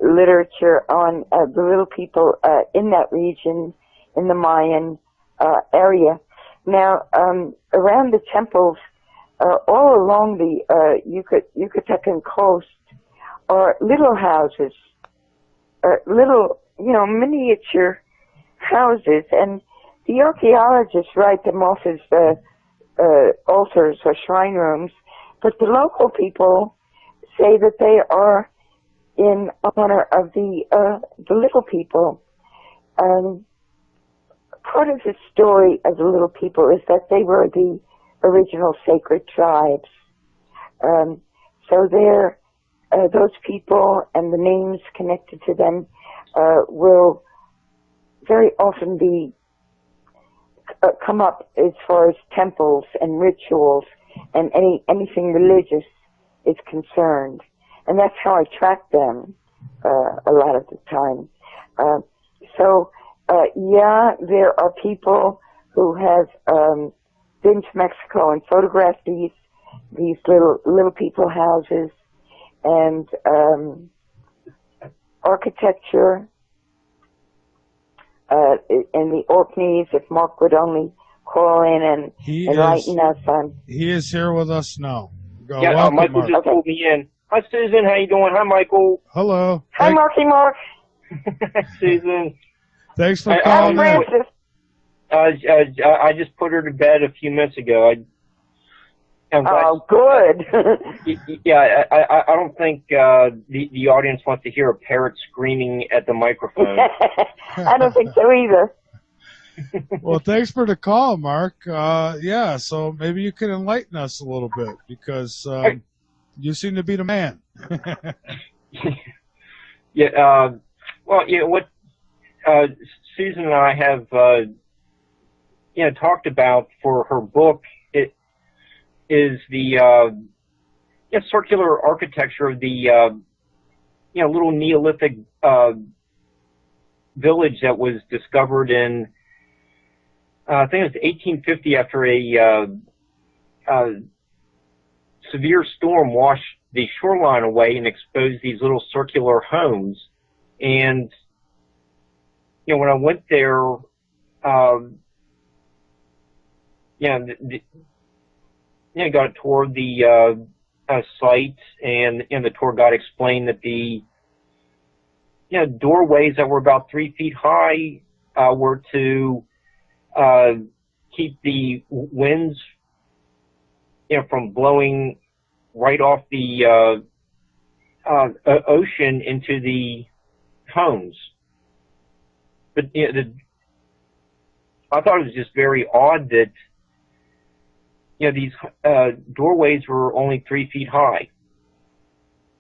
literature on the little people in that region, in the Mayan area. Now, around the temples, all along the Yucatecan coast, are little houses, little, miniature houses, and the archaeologists write them off as altars or shrine rooms, but the local people say that they are in honor of the little people. Part of the story of the little people is that they were the original sacred tribes. So those people and the names connected to them will very often be come up as far as temples and rituals and anything religious is concerned, and that's how I track them a lot of the time. Yeah, there are people who have been to Mexico and photographed these little people houses and architecture in the Orkneys. If Mark would only call in and enlighten us on. He is here with us now. Yeah, Michael just pulled me in. Hi, Susan. How you doing? Hi, Michael. Hello. Hi, Marky Mark. Susan. Thanks for calling in. I just put her to bed a few minutes ago. Good. Yeah, I don't think the audience wants to hear a parrot screaming at the microphone. I don't think so either. Well, thanks for the call, Mark. Yeah, so maybe you can enlighten us a little bit, because you seem to be the man. Yeah. Well, what Susan and I have talked about for her book is the circular architecture of the little Neolithic village that was discovered in I think it was 1850 after a severe storm washed the shoreline away and exposed these little circular homes. And when I went there, got a tour of the site, and the tour guide explained that the doorways that were about 3 feet high were to keep the winds from blowing right off the ocean into the homes. But I thought it was just very odd that these doorways were only 3 feet high,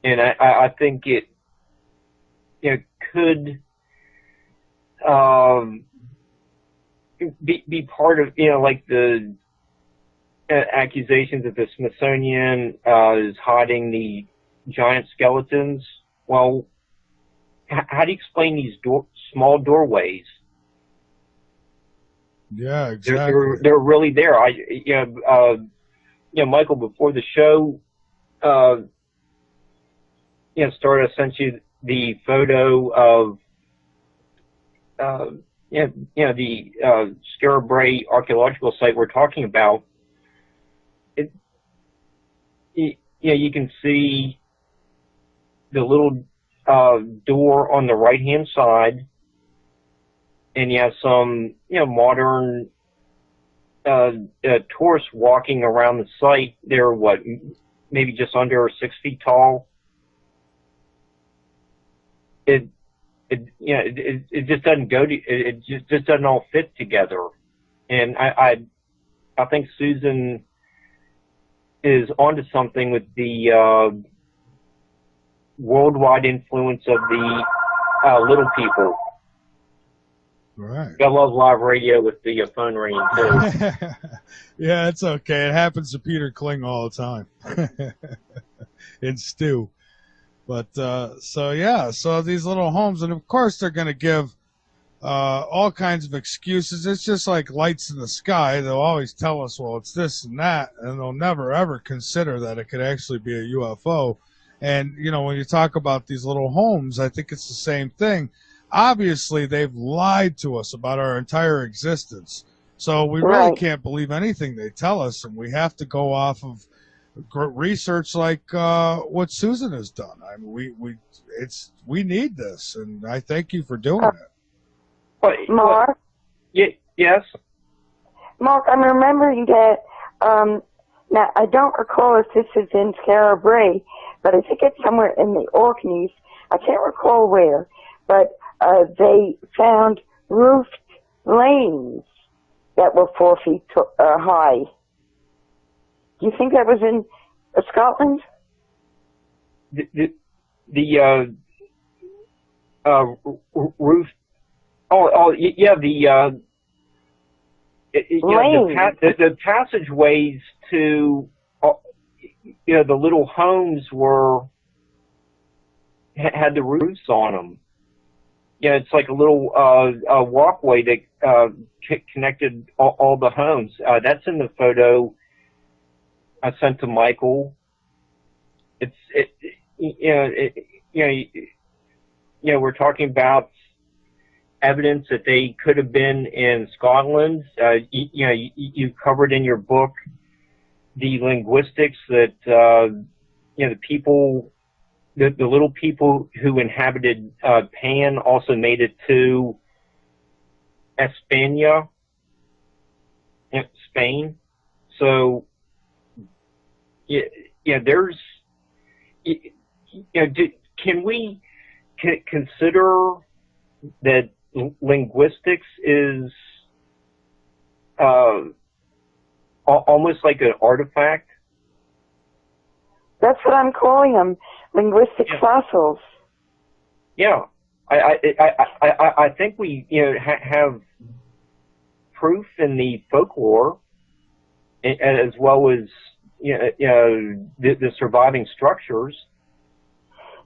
and I think it could be part of like the accusations that the Smithsonian is hiding the giant skeletons. Well, how do you explain these small doorways? Yeah, exactly. They're really there. Michael, before the show started, I sent you the photo of the Scarabray archaeological site we're talking about. You can see little door on the right-hand side, and you have some, modern tourists walking around the site. They're maybe just under 6 feet tall. It just doesn't it just doesn't all fit together. And I think Susan is onto something with the worldwide influence of the little people. Right. I love live radio with the phone ringing too. Yeah, it's okay. It happens to Peter Kling all the time. And Stu. But so these little homes, and of course they're going to give all kinds of excuses. It's just like lights in the sky. They'll always tell us, well, it's this and that, and they'll never ever consider that it could actually be a UFO. And when you talk about these little homes, I think it's the same thing. Obviously, they've lied to us about our entire existence. So we really can't believe anything they tell us, and we have to go off of research like what Susan has done. I mean, we need this, and I thank you for doing it. Mark? Yes? Mark, I'm remembering that, now I don't recall if this is in Scarab Ray, but I think it's somewhere in the Orkneys. I can't recall where, but they found roofed lanes that were 4 feet high. Do you think that was in Scotland? The roof. Oh, yeah. The passageways to the little homes had the roofs on them. Yeah, it's like a little walkway that connected all the homes. That's in the photo I sent to Michael. We're talking about evidence that they could have been in Scotland. You covered in your book the linguistics that the people, the little people who inhabited Pan also made it to España, Spain. So there's can we consider that linguistics is almost like an artifact? That's what I'm calling them, linguistic fossils. Yeah, I think we have proof in the folklore, as well as the surviving structures.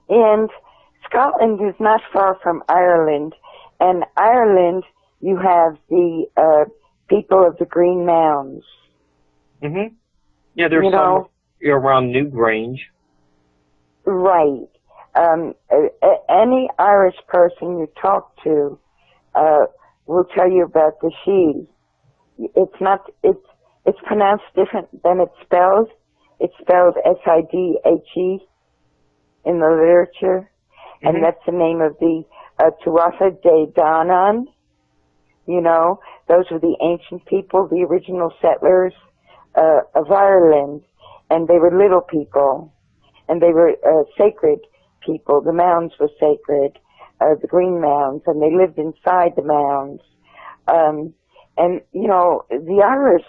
And Scotland is not far from Ireland, and Ireland you have the people of the Green Mounds. Mm-hmm. Yeah, there's some around Newgrange. Right. Any Irish person you talk to will tell you about the Sidhe. It's pronounced different than it's spelled. It's spelled Sidhe in the literature, and that's the name of the Tuatha De Danann. Those were the ancient people, the original settlers of Ireland, and they were little people, and they were sacred people. The mounds were sacred, the Green Mounds, and they lived inside the mounds. And the Irish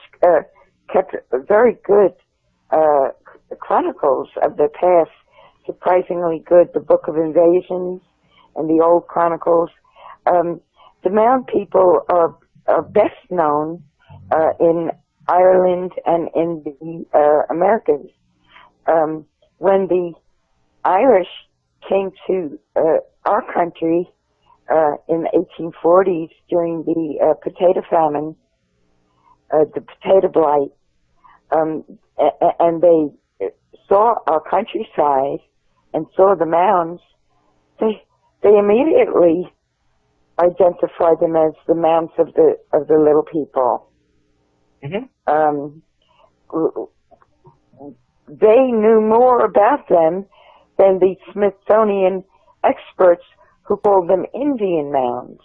kept very good chronicles of their past, surprisingly good. The Book of Invasions and the Old Chronicles. The Mound people are best known in Ireland and in the Americas. When the Irish came to our country in the 1840s during the potato famine, the potato blight, and they saw our countryside and saw the mounds, they immediately identified them as the mounds of the little people. They knew more about them than the Smithsonian experts who called them Indian mounds.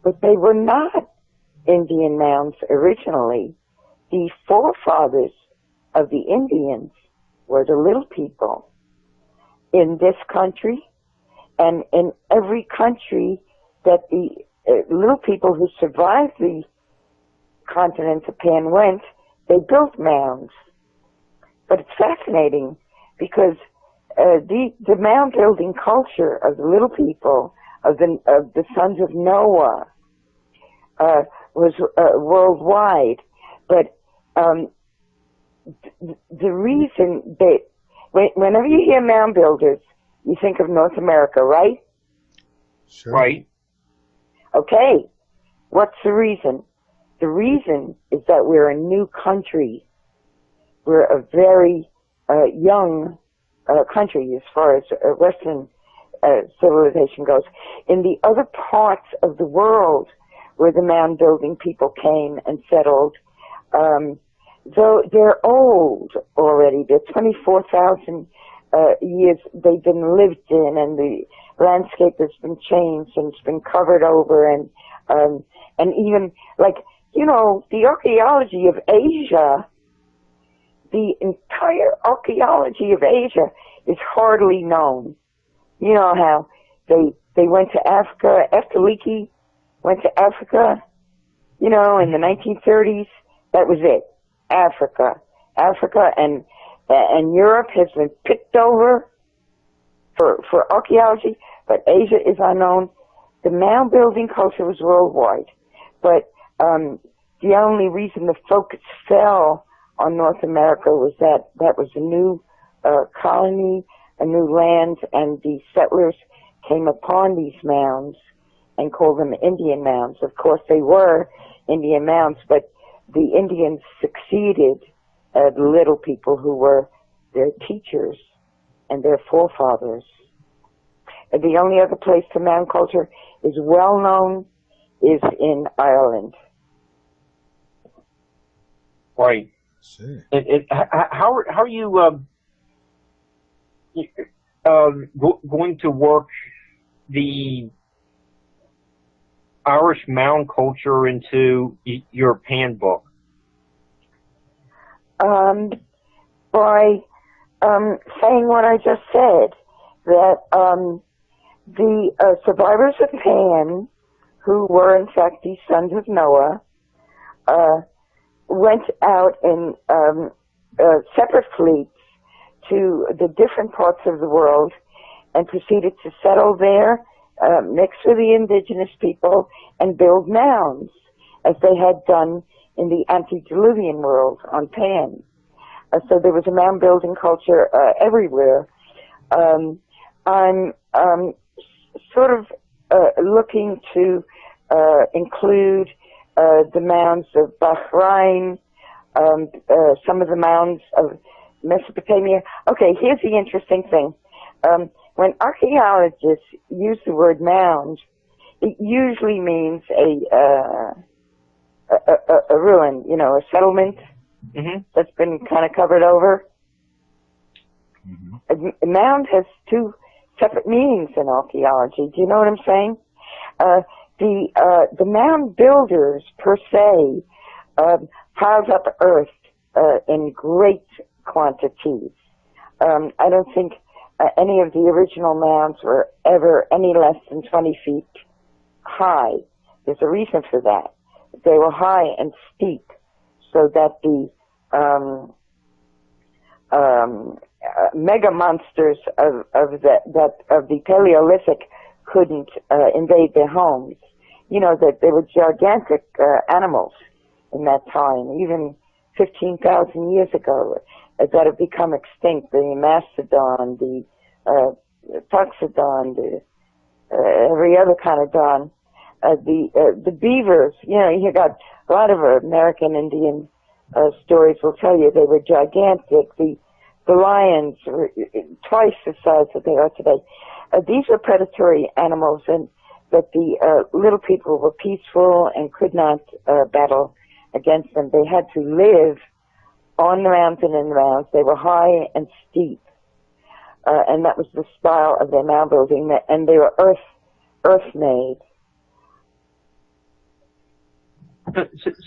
But they were not Indian mounds originally. The forefathers of the Indians were the little people in this country, and in every country that the little people who survived the continent of Pan went, they built mounds. But it's fascinating because the mound building culture of the little people, of the sons of Noah, was worldwide. But the reason that whenever you hear mound builders, you think of North America, right? Sure. Right. Okay. What's the reason? The reason is that we're a new country. We're a very young country as far as Western civilization goes. In the other parts of the world where the mound building people came and settled, though they're old already, they're 24,000 years they've been lived in, and the landscape has been changed and it's been covered over, and even, like, you know, the archaeology of Asia, the entire archaeology of Asia is hardly known. You know how they went to Africa, after Leakey went to Africa, you know, in the 1930s, that was it. Africa, and Europe has been picked over for archaeology, but Asia is unknown. The mound building culture was worldwide, but the only reason the focus fell on North America was that was a new colony, a new land, and the settlers came upon these mounds and called them Indian mounds. Of course, they were Indian mounds, but the Indians succeeded the little people who were their teachers and their forefathers. And the only other place the mound culture is well known is in Ireland. Right. See. How are you going to work the Irish mound culture into your Pan book? By saying what I just said, that the survivors of Pan, who were in fact the sons of Noah, went out in separate fleets to the different parts of the world and proceeded to settle there, mix with the indigenous people, and build mounds, as they had done in the antediluvian world on Pan. So there was a mound building culture everywhere. I'm sort of looking to include the mounds of Bahrain, some of the mounds of Mesopotamia. Okay, here's the interesting thing. When archaeologists use the word mound, it usually means a ruin, you know, a settlement that's been kind of covered over. A mound has two separate meanings in archaeology. Do you know what I'm saying? The mound builders, per se, piled up earth in great quantities. I don't think any of the original mounds were ever any less than 20 feet high. There's a reason for that. They were high and steep, so that the mega monsters of the Paleolithic couldn't invade their homes. You know, that they were gigantic animals in that time, even 15,000 years ago, that have become extinct. The mastodon, the toxodon, every other kind of don. The beavers, you know, you got a lot of American Indian stories will tell you they were gigantic. The lions were twice the size that they are today. These are predatory animals, and that the little people were peaceful and could not battle against them. They had to live on the mountain and the mounds. They were high and steep. and that was the style of their mound building, and they were earth made.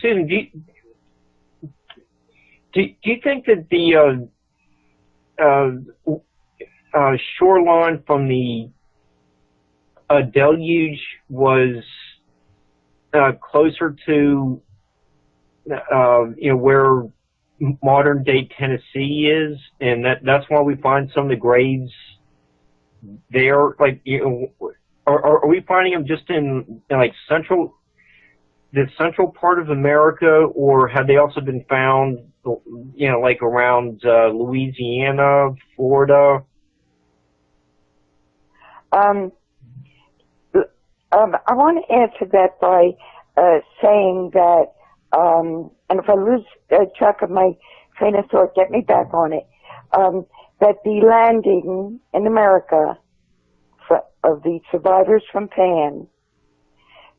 Susan, do you think that the shoreline from the deluge was closer to where modern day Tennessee is, and that's why we find some of the graves there? Like, are we finding them just in like the central part of America, or have they also been found, like around Louisiana, Florida? I want to answer that by saying that, and if I lose track of my train of thought, get me back on it, that the landing in America of the survivors from Pan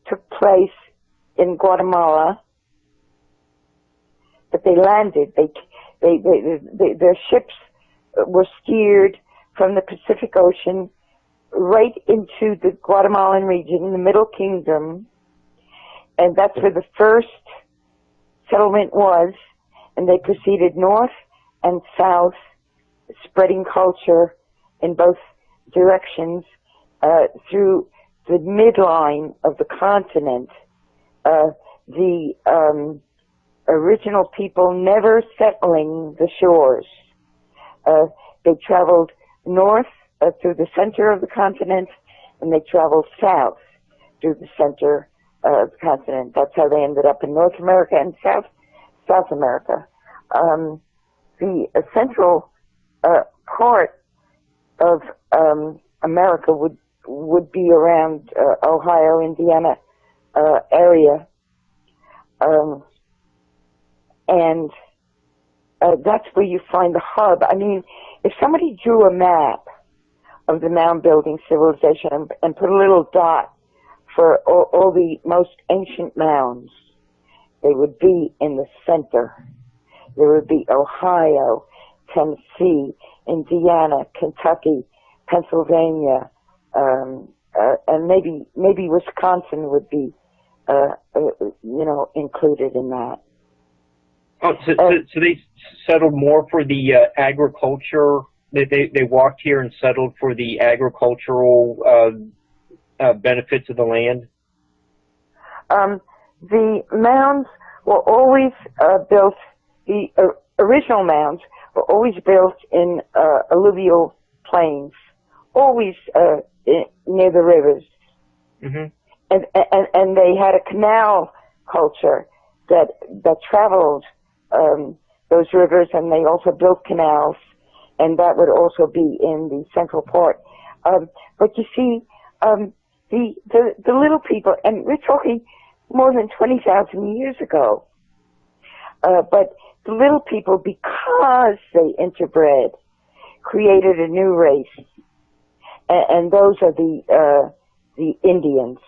took place in Guatemala, but they landed. Their ships were steered from the Pacific Ocean right into the Guatemalan region, the Middle Kingdom, and that's where the first settlement was, and they proceeded north and south, spreading culture in both directions through the midline of the continent. The original people never settling the shores. They traveled north through the center of the continent, and they traveled south through the center of the continent. That's how they ended up in North America and South America. The central part of America would be around Ohio, Indiana area, and that's where you find the hub. I mean, if somebody drew a map of the mound building civilization and put a little dot for all the most ancient mounds, they would be in the center. There would be Ohio, Tennessee, Indiana, Kentucky, Pennsylvania, and maybe Wisconsin would be, included in that. Oh, so they settled more for the agriculture. They walked here and settled for the agricultural benefits of the land. The mounds were always built. The original mounds were always built in alluvial plains, always near the rivers. Mm-hmm. And they had a canal culture that traveled those rivers, and they also built canals, and that would also be in the central part. But you see, the little people, and we're talking more than 20,000 years ago, but the little people, because they interbred, created a new race, and those are the Indians.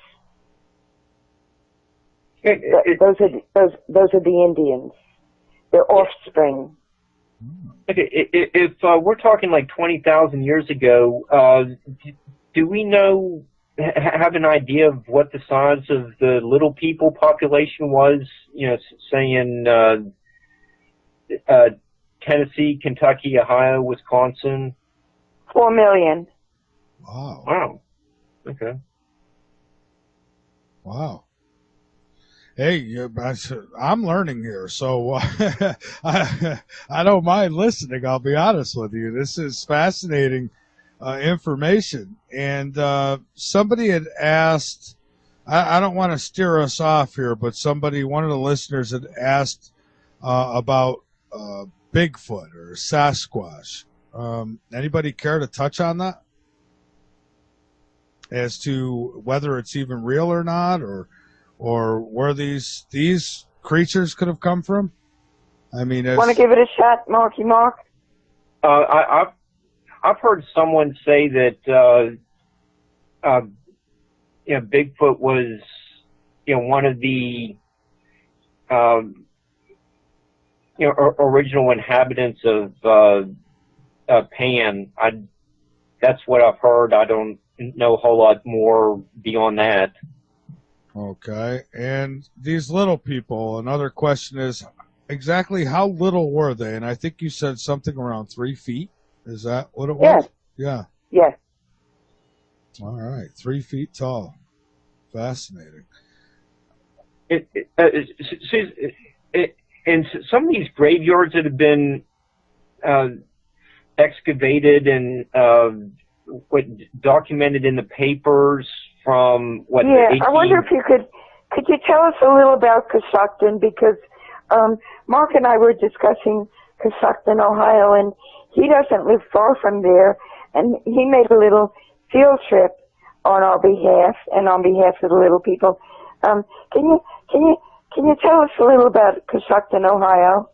Those are the Indians. Their offspring. Okay, if we're talking like 20,000 years ago, do we have an idea of what the size of the little people population was? Say in Tennessee, Kentucky, Ohio, Wisconsin. 4 million. Wow. Okay. Wow. Hey, I'm learning here, so I don't mind listening. I'll be honest with you. This is fascinating information. And somebody had asked, I don't want to steer us off here, but one of the listeners had asked about Bigfoot or Sasquatch. Anybody care to touch on that? As to whether it's even real or not, or where these creatures could have come from? I mean, want to give it a shot, Marky Mark? I've heard someone say that Bigfoot was one of the original inhabitants of Pan. that's what I've heard. I don't know a whole lot more beyond that. Okay. And these little people, another question is, exactly how little were they? And I think you said something around 3 feet. Is that what it was? Yeah. Yes. All right. 3 feet tall. Fascinating. And some of these graveyards that have been excavated and documented in the papers from what? Yeah, the 18... I wonder if you could you tell us a little about Coshocton, because Mark and I were discussing Coshocton, Ohio, and he doesn't live far from there, and he made a little field trip on our behalf and on behalf of the little people. Can you tell us a little about Coshocton, Ohio?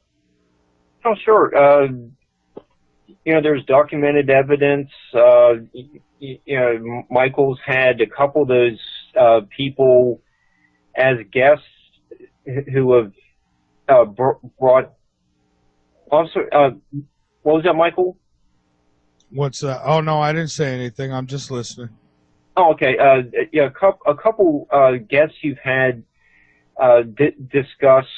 Oh, sure. There's documented evidence. Michael's had a couple of those people as guests who have brought. Also, what was that, Michael? What's that? Oh no, I didn't say anything. I'm just listening. Oh, okay. A couple guests you've had discussed.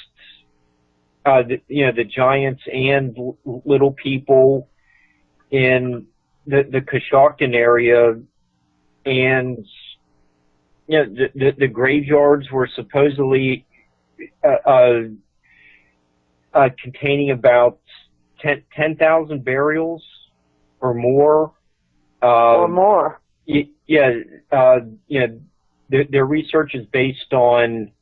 The giants and little people in the Coshocton area, and the graveyards were supposedly containing about 10,000 burials or more. Or more. Their research is based on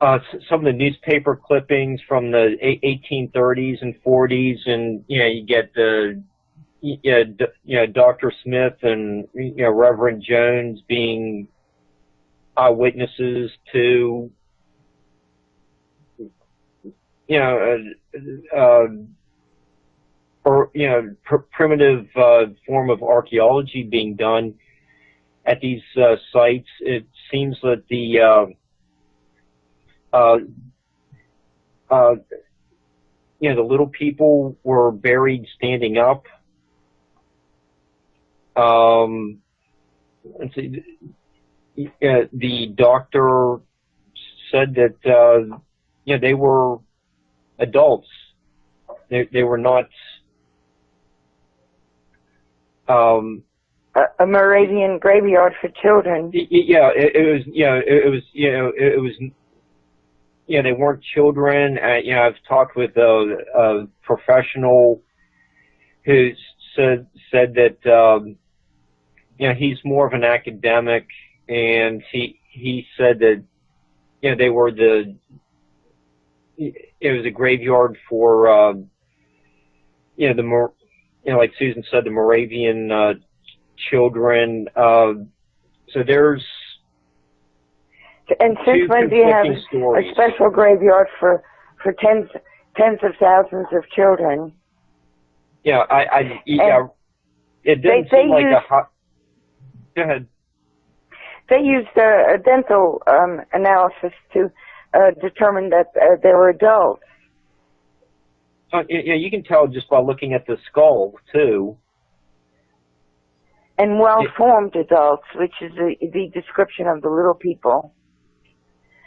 some of the newspaper clippings from the 1830s and 40s, and you get the Dr. Smith and Reverend Jones being eyewitnesses to primitive form of archaeology being done at these sites. It seems that the the little people were buried standing up. The doctor said that they were adults. They were not a Moravian graveyard for children. They weren't children. I've talked with a professional who said that he's more of an academic, and he said that they were it was a graveyard for like Susan said, the Moravian children. So there's. And since when do you have a special graveyard for tens of thousands of children? Yeah, it didn't seem like a hot. Go ahead. They used a dental analysis to determine that they were adults. You can tell just by looking at the skull too. And well-formed adults, which is the description of the little people.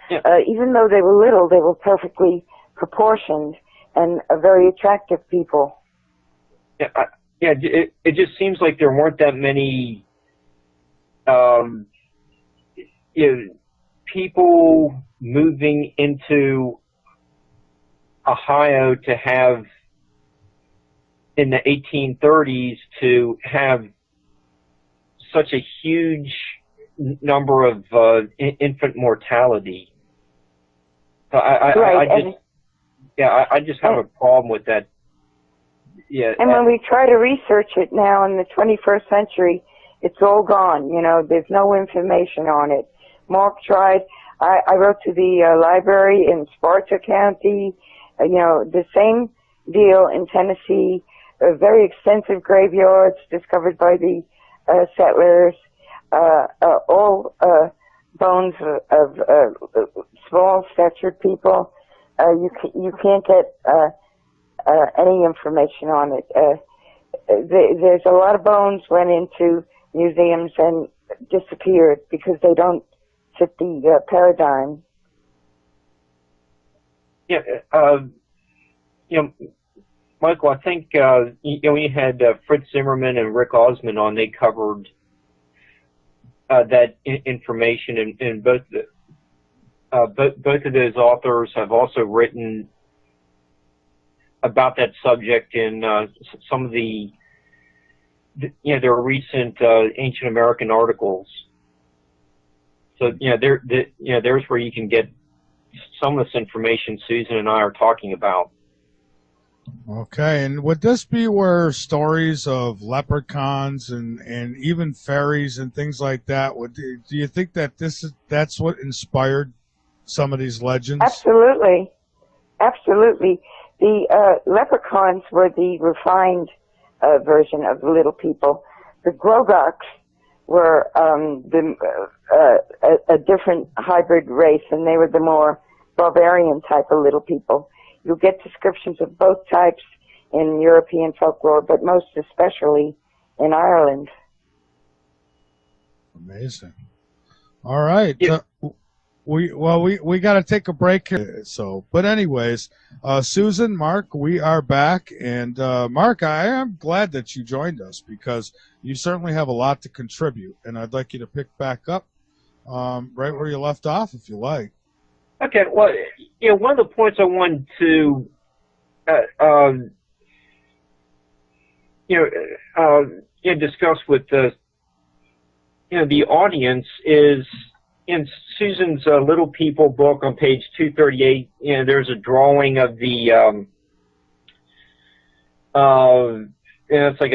Yeah. Even though they were little, they were perfectly proportioned and very attractive people. Yeah, it just seems like there weren't that many people moving into Ohio to have, in the 1830s, to have such a huge number of infant mortality. So I just have a problem with that. Yeah. And when we try to research it now in the 21st century, it's all gone. There's no information on it. Mark tried. I wrote to the library in Sparta County. The same deal in Tennessee. Very extensive graveyards discovered by the settlers. All bones of small statured people. You can't get any information on it. there's a lot of bones went into museums and disappeared because they don't fit the paradigm. Yeah, you know, Michael, I think we had Fritz Zimmerman and Rick Osmond on. They covered that information, and both of those authors have also written about that subject in some of the their recent ancient American articles. So there's where you can get some of this information Susan and I are talking about. Okay, and would this be where stories of leprechauns and even fairies and things like that, do you think that that's what inspired some of these legends? Absolutely. Absolutely. The leprechauns were the refined version of the little people. The Grogoks were a different hybrid race, and they were the more barbarian type of little people. You'll get descriptions of both types in European folklore, but most especially in Ireland. Amazing. All right. Yeah. We got to take a break here. So, but anyways, Susan, Mark, we are back, and Mark, I am glad that you joined us because you certainly have a lot to contribute, and I'd like you to pick back up right where you left off, if you like. Okay. Well, one of the points I wanted to discuss with the audience is in Susan's Little People book on page 238. There's a drawing of the it's like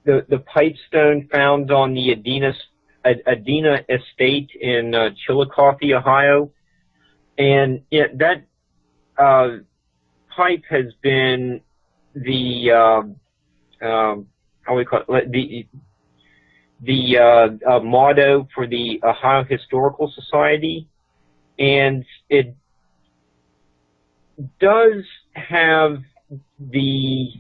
the pipestone found on the Adena estate in Chillicothe, Ohio, and that pipe has been the how we call it, the motto for the Ohio Historical Society, and it does have the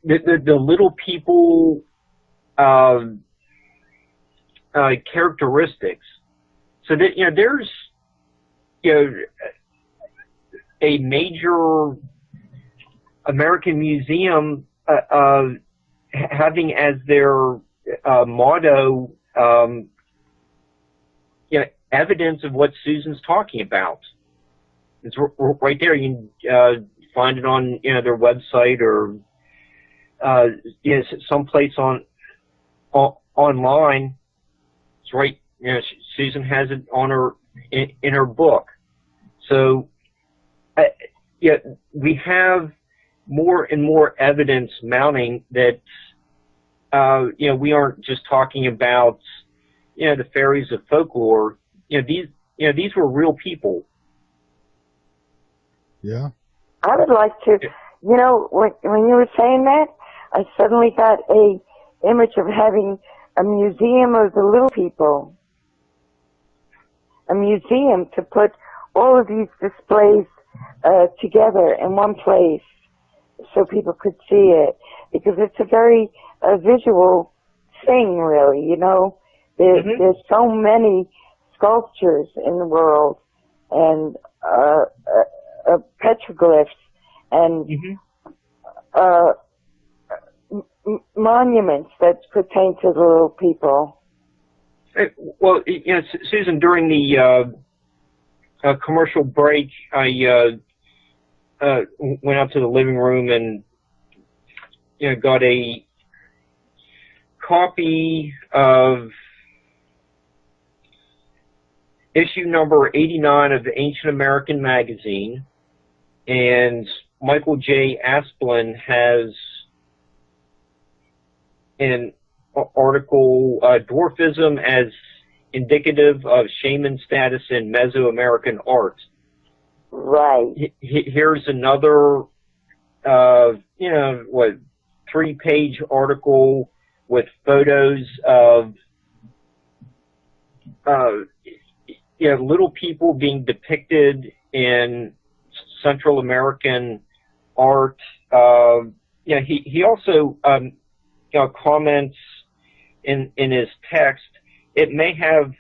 the little people characteristics. So that there's a major American museum having as their motto evidence of what Susan's talking about. It's right there. You can find it on their website or someplace online. It's right. Susan has it on her in her book. So we have more and more evidence mounting that we aren't just talking about the fairies of folklore. These were real people. Yeah. I would like to, when you were saying that, I suddenly got a image of having a museum of the little people. A museum to put all of these displays together in one place so people could see it. Because it's a very visual thing, really, There's so many sculptures in the world and petroglyphs and monuments that pertain to the little people. Well, Susan, during the commercial break, I went out to the living room and got a copy of issue number 89 of the Ancient American magazine, and Michael J. Asplin has an article, Dwarfism as Indicative of Shaman Status in Mesoamerican Art. Right. Here's another, 3-page article with photos of little people being depicted in Central American art. He also comments in his text, it may have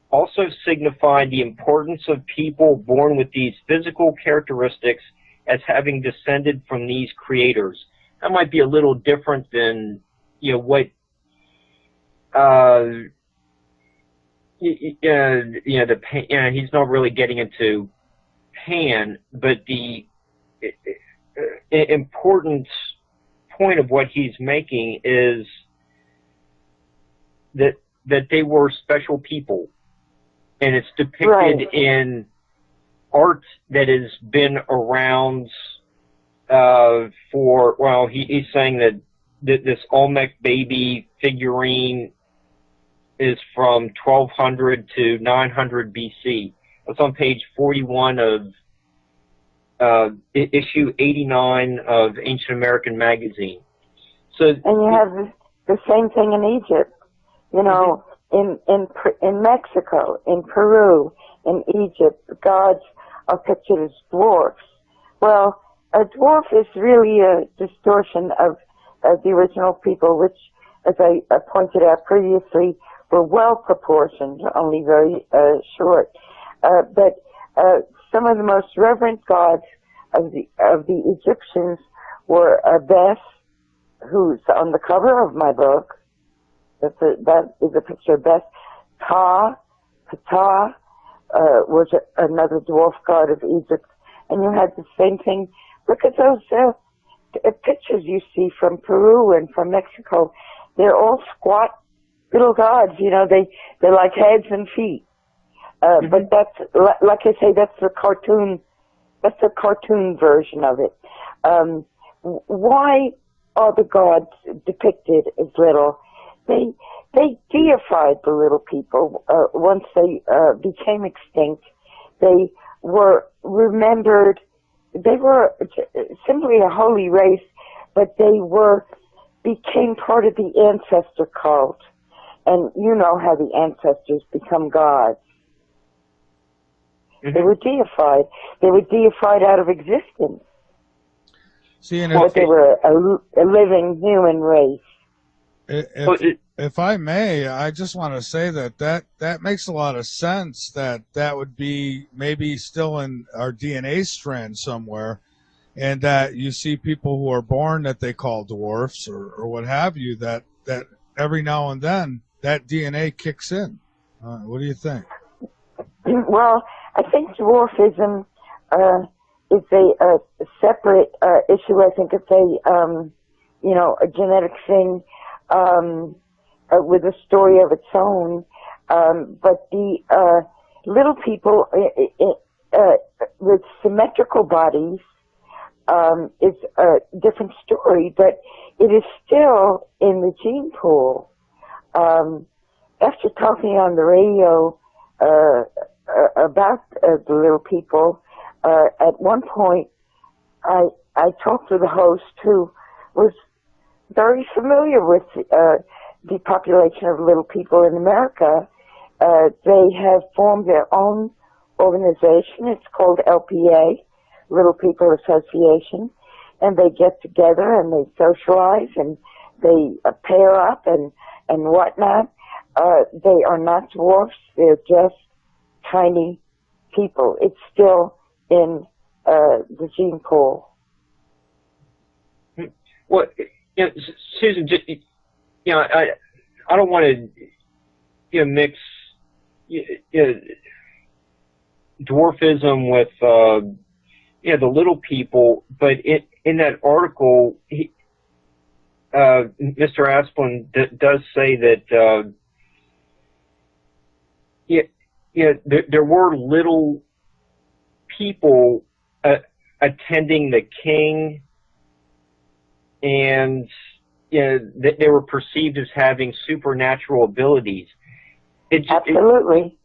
also signified the importance of people born with these physical characteristics as having descended from these creators. That might be a little different than what he's not really getting into Pan, but the important point of what he's making is that they were special people, and it's depicted in art that has been around for, well, he's saying that this Olmec baby figurine is from 1200 to 900 BC. That's on page 41 of issue 89 of Ancient American Magazine. So, and you have the same thing in Egypt, in Mexico, in Peru, in Egypt, the gods are pictured as dwarfs. Well, a dwarf is really a distortion of the original people, which, as I pointed out previously, were well proportioned, only very short. But some of the most reverent gods of the Egyptians were Bes, who's on the cover of my book. That is a picture of Bes. Ptah was another dwarf god of Egypt, and you had the same thing. Look at those pictures you see from Peru and from Mexico. They're all squat little gods. They're like heads and feet. But that's, like I say, that's the cartoon version of it. Why are the gods depicted as little? They deified the little people once they became extinct. They were remembered. They were simply a holy race, but they became part of the ancestor cult. And you know how the ancestors become gods. They were deified. They were deified out of existence. See, and they were a living human race. If I may, I just want to say that makes a lot of sense, that would be maybe still in our DNA strand somewhere, and that you see people who are born that they call dwarfs or what have you, that every now and then that DNA kicks in. What do you think? Well, I think dwarfism is a separate issue. I think it's a genetic thing with a story of its own. But the little people with symmetrical bodies is a different story, but it is still in the gene pool. After talking on the radio about the little people, at one point I talked to the host who was very familiar with the population of little people in America. They have formed their own organization. It's called LPA, Little People Association, and they get together and they socialize and they pair up and whatnot. They are not dwarfs. They're just tiny people. It's still in the gene pool. Well, Susan, I don't want to mix dwarfism with the little people, but in that article, Mr. Asplund does say that there were little people attending the king, and they were perceived as having supernatural abilities. Absolutely.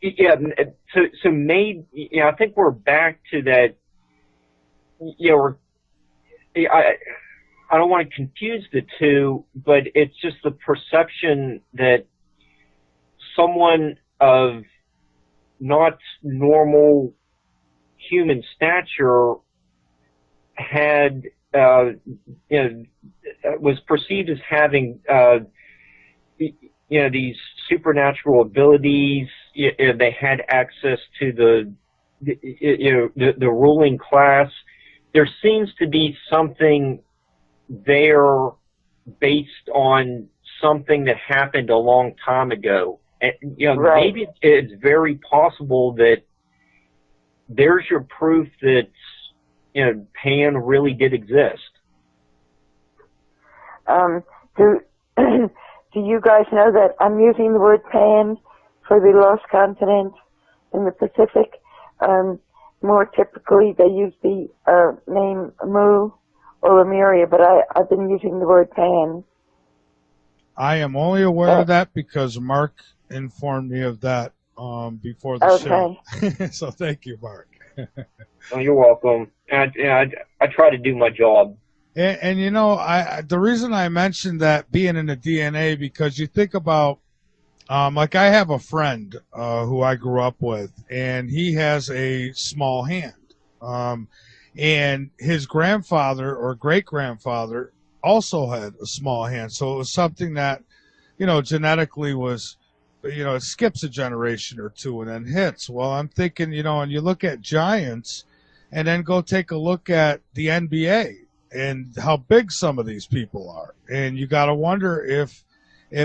So maybe I think we're back to that. I don't want to confuse the two, but it's just the perception that someone of not normal human stature had, was perceived as having, these supernatural abilities. They had access to the ruling class. There seems to be something there based on something that happened a long time ago. And, Right. maybe it's very possible that there's your proof that, Pan really did exist. Do you guys know that I'm using the word Pan for the lost continent in the Pacific? More typically, they use the name Mu or Lemuria, but I've been using the word Pan. I am only aware of that because Mark informed me of that before the show. So thank you, Mark. Oh, you're welcome. I try to do my job. And the reason I mentioned that being in the DNA, because you think about, like I have a friend who I grew up with, and he has a small hand. And his grandfather or great-grandfather also had a small hand. So it was something that, genetically was, it skips a generation or two and then hits. Well, I'm thinking, and you look at giants and then go take a look at the NBA and how big some of these people are. And you got to wonder if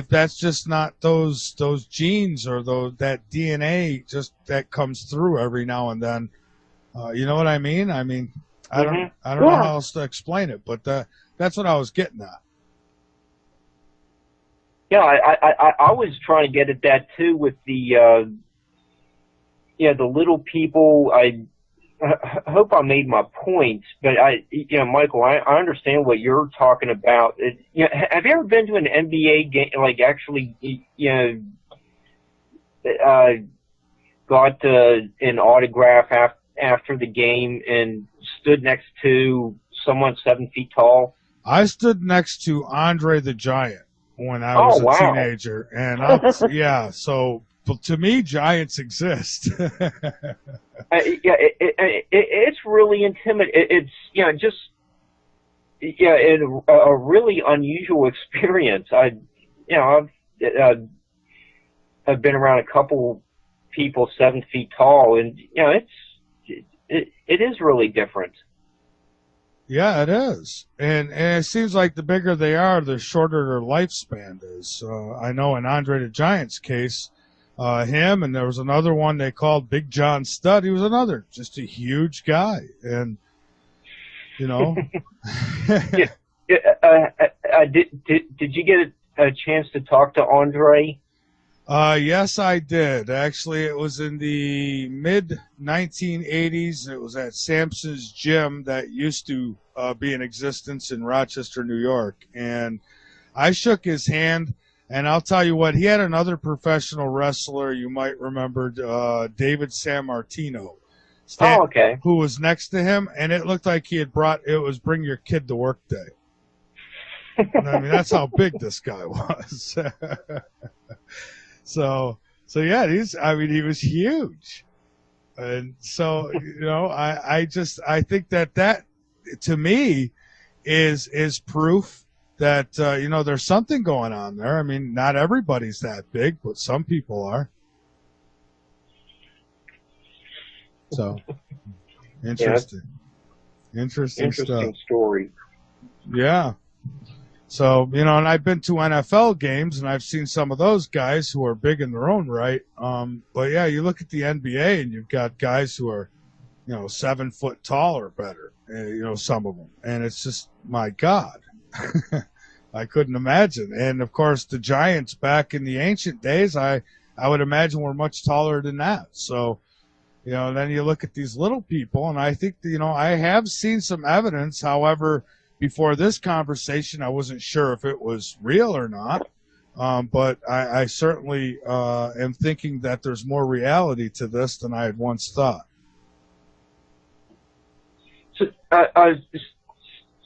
that's just not those genes or that DNA just that comes through every now and then. You know what I mean? I mean, I don't know how else to explain it, but that's what I was getting at. Yeah, I was trying to get at that too with the the little people. I hope I made my point, but Michael, I understand what you're talking about. Have you ever been to an NBA game, like actually, got an autograph after the game and stood next to someone 7 feet tall? I stood next to Andre the Giant when I was a teenager, and so to me, giants exist. It's really intimidating. It's a really unusual experience. I've been around a couple people 7 feet tall, and it is really different. Yeah, it is, and it seems like the bigger they are, the shorter their lifespan is. I know in Andre the Giant's case, him, and there was another one they called Big John Studd. He was another, just a huge guy, and Did you get a chance to talk to Andre? Yes, I did. Actually, it was in the mid-1980s. It was at Sampson's Gym that used to be in existence in Rochester, New York. And I shook his hand, and I'll tell you what, he had another professional wrestler you might remember, David Sammartino, who was next to him, and it looked like it was Bring Your Kid to Work Day. I mean, that's how big this guy was. So yeah, he was huge. And so, I think that to me is proof that, there's something going on there. I mean, not everybody's that big, but some people are. So interesting. Interesting stuff. Story. Yeah. So, and I've been to NFL games, and I've seen some of those guys who are big in their own right. But, yeah, you look at the NBA, and you've got guys who are, 7 foot tall or better, some of them. And it's just, my God, I couldn't imagine. And, of course, the Giants back in the ancient days, I would imagine were much taller than that. So, then you look at these little people, and I think, I have seen some evidence, however, before this conversation, I wasn't sure if it was real or not, but I certainly am thinking that there's more reality to this than I had once thought. So,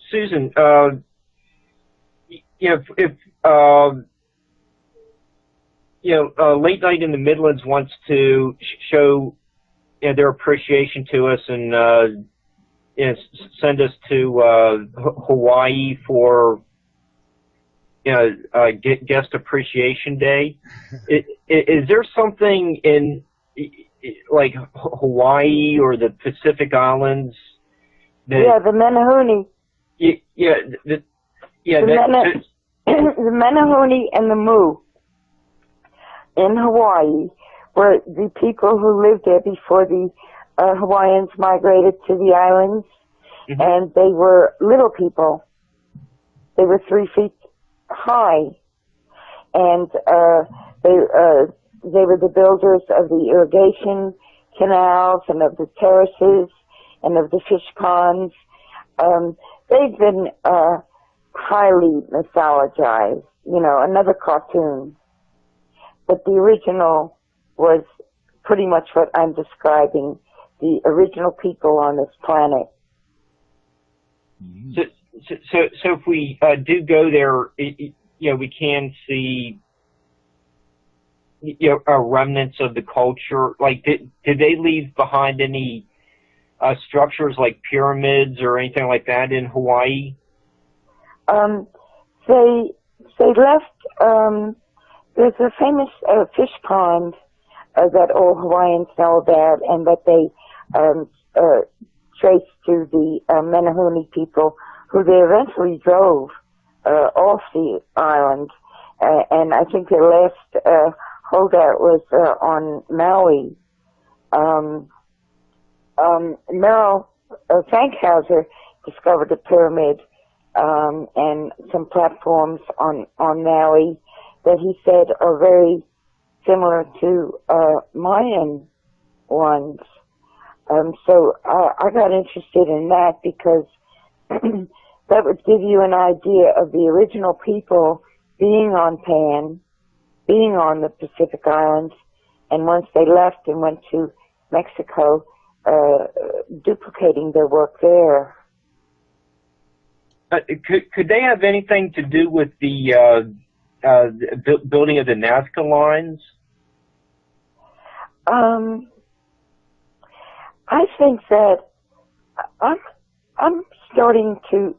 Susan, if Late Night in the Midlands wants to show their appreciation to us, and send us to Hawaii for guest appreciation day. Is there something in like Hawaii or the Pacific Islands that, the Menehune. The Menehune and the Mu in Hawaii were the people who lived there before the Hawaiians migrated to the islands, and they were little people. They were 3 feet high, and they were the builders of the irrigation canals and of the terraces and of the fish ponds. They've been highly mythologized, another cartoon. But the original was pretty much what I'm describing, the original people on this planet. So if we do go there, we can see remnants of the culture. Like, did they leave behind any structures like pyramids or anything like that in Hawaii? They left. There's a famous fish pond that all Hawaiians know about, and that they traced to the Menehune people, who they eventually drove off the island. And I think their last holdout was on Maui. Merrill Fankhauser discovered a pyramid and some platforms on Maui that he said are very similar to Mayan ones. So I got interested in that because that would give you an idea of the original people being on Pan, being on the Pacific Islands, and once they left and went to Mexico, duplicating their work there. Could they have anything to do with the building of the Nazca lines? I think that I'm starting to,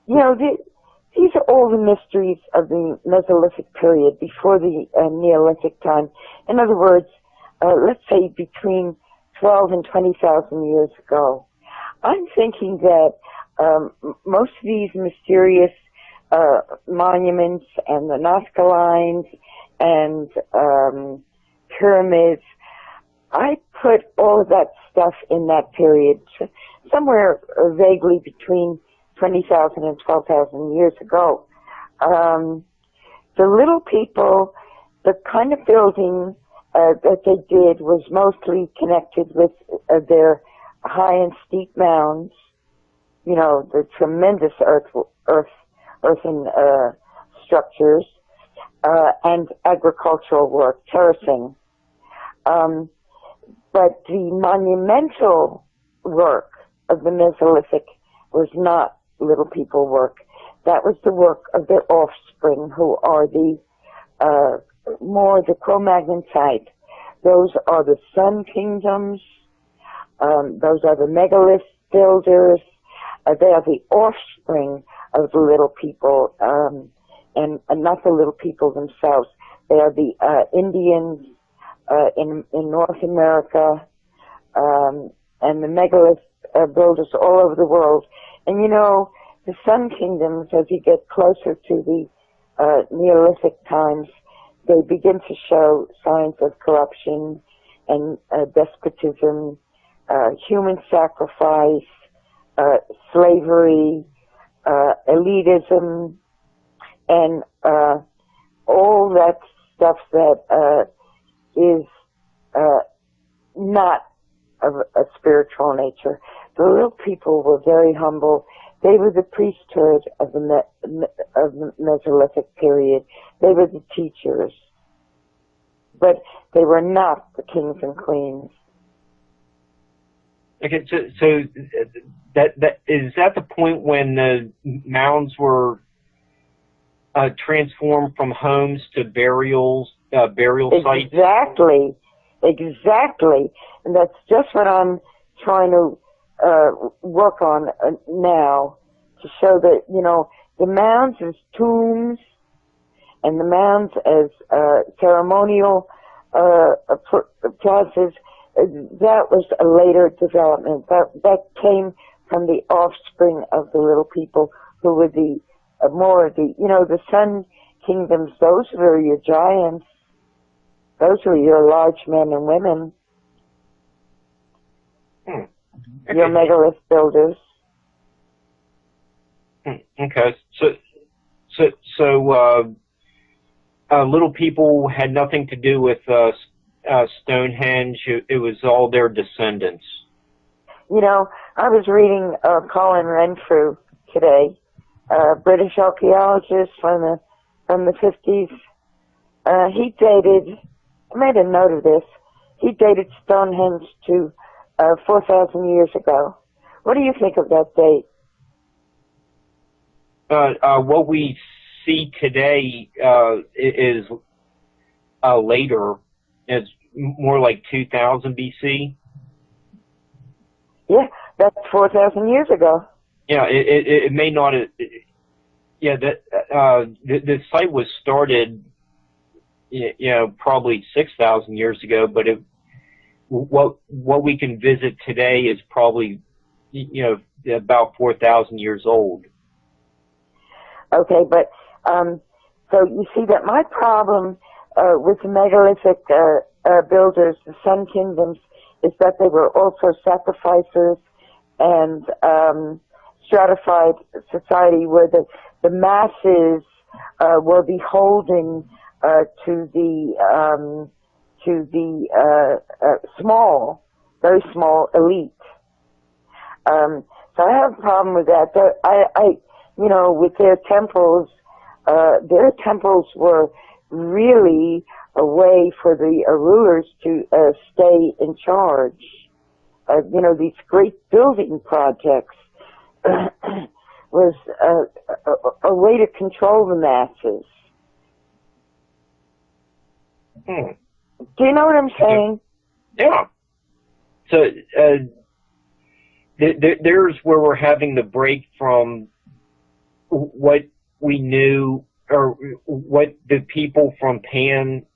these are all the mysteries of the Mesolithic period before the Neolithic time. In other words, let's say between 12 and 20,000 years ago. I'm thinking that most of these mysterious monuments and the Nazca lines and pyramids, I put all of that stuff in that period, somewhere vaguely between 20,000 and 12,000 years ago. The little people, the kind of building that they did was mostly connected with their high and steep mounds, the tremendous earthen structures, and agricultural work, terracing. But the monumental work of the Mesolithic was not little people work. That was the work of their offspring, who are the more the Cro-Magnon type. Those are the Sun Kingdoms. Those are the megalith builders. They are the offspring of the little people, and not the little people themselves. They are the Indians in North America, and the megalith builders all over the world. And the Sun Kingdoms, as you get closer to the Neolithic times, they begin to show signs of corruption and despotism, human sacrifice, slavery, elitism, and all that stuff that is not of a spiritual nature. The little people were very humble. They were the priesthood of the Mesolithic period. They were the teachers. But they were not the kings and queens. Okay, so that is that the point when the mounds were transformed from homes to burial sites? Exactly. Exactly. And that's just what I'm trying to work on now, to show that, you know, the mounds as tombs and the mounds as ceremonial plazas, that was a later development. That came from the offspring of the little people who were the more the, you know, the sun kingdoms. Those were your giants. Those were your large men and women. Okay. Your megalith builders. Okay. So little people had nothing to do with Stonehenge. It was all their descendants. You know, I was reading Colin Renfrew today, British archaeologist from the 50s. He dated, I made a note of this, he dated Stonehenge to 4,000 years ago. What do you think of that date? What we see today is later. It's more like 2000 BC. Yeah, that's 4,000 years ago. Yeah, it may not. Yeah, the site was started, you know, probably 6,000 years ago. But what we can visit today is probably, you know, about 4,000 years old. Okay, but so you see that my problem with the megalithic builders, the sun kingdoms, is that they were also sacrificers and stratified society where the masses were beholden to the small, very small elite. So I have a problem with that. You know, with their temples were really a way for the rulers to stay in charge. You know, these great building projects was a way to control the masses. Do you know what I'm saying? Yeah. So there's where we're having the break from what we knew, or what the people from Pan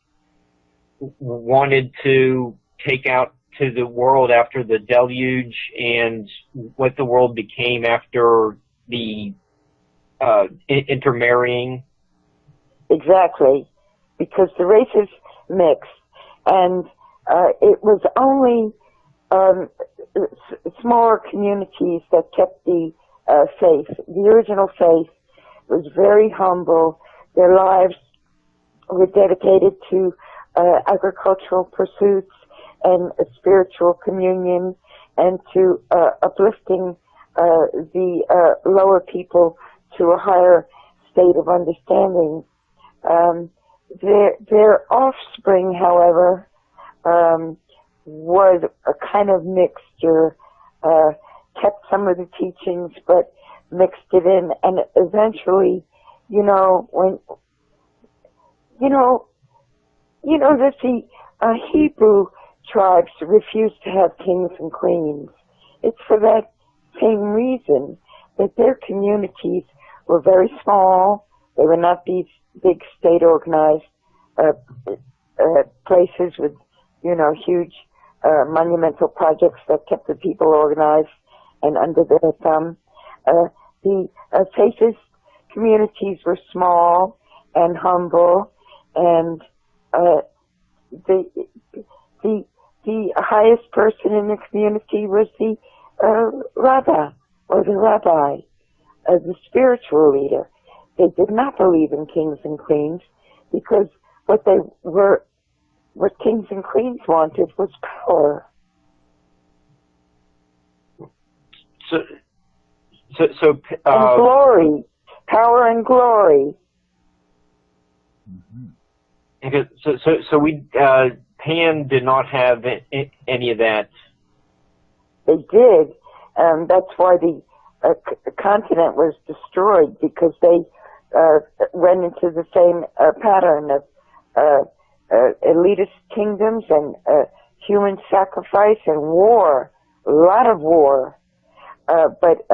wanted to take out to the world after the deluge, and what the world became after the intermarrying. Exactly, because the races mixed, and it was only smaller communities that kept the faith. The original faith was very humble. Their lives were dedicated to agricultural pursuits and a spiritual communion, and to uplifting the lower people to a higher state of understanding. Their offspring, however, was a kind of mixture, kept some of the teachings, but mixed it in, and eventually, you know, that the Hebrew tribes refused to have kings and queens. It's for that same reason, that their communities were very small. They were not these big state-organized places with, you know, huge monumental projects that kept the people organized and under their thumb. The faithist communities were small and humble, and the highest person in the community was the rabbi, or the rabbi, the spiritual leader. They did not believe in kings and queens, because what kings and queens wanted was power. And glory, power and glory. Okay, so we Pan did not have any of that. They did. That's why the continent was destroyed, because they went into the same pattern of elitist kingdoms and human sacrifice and war, a lot of war. But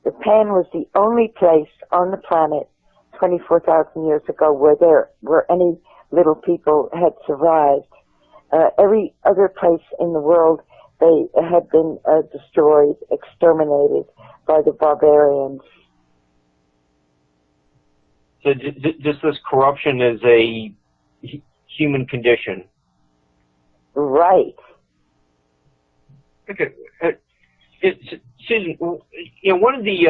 Japan was the only place on the planet 24,000 years ago where any little people had survived. Every other place in the world, they had been destroyed, exterminated by the barbarians. So just this corruption is a human condition. Right. Okay. Susan, one of the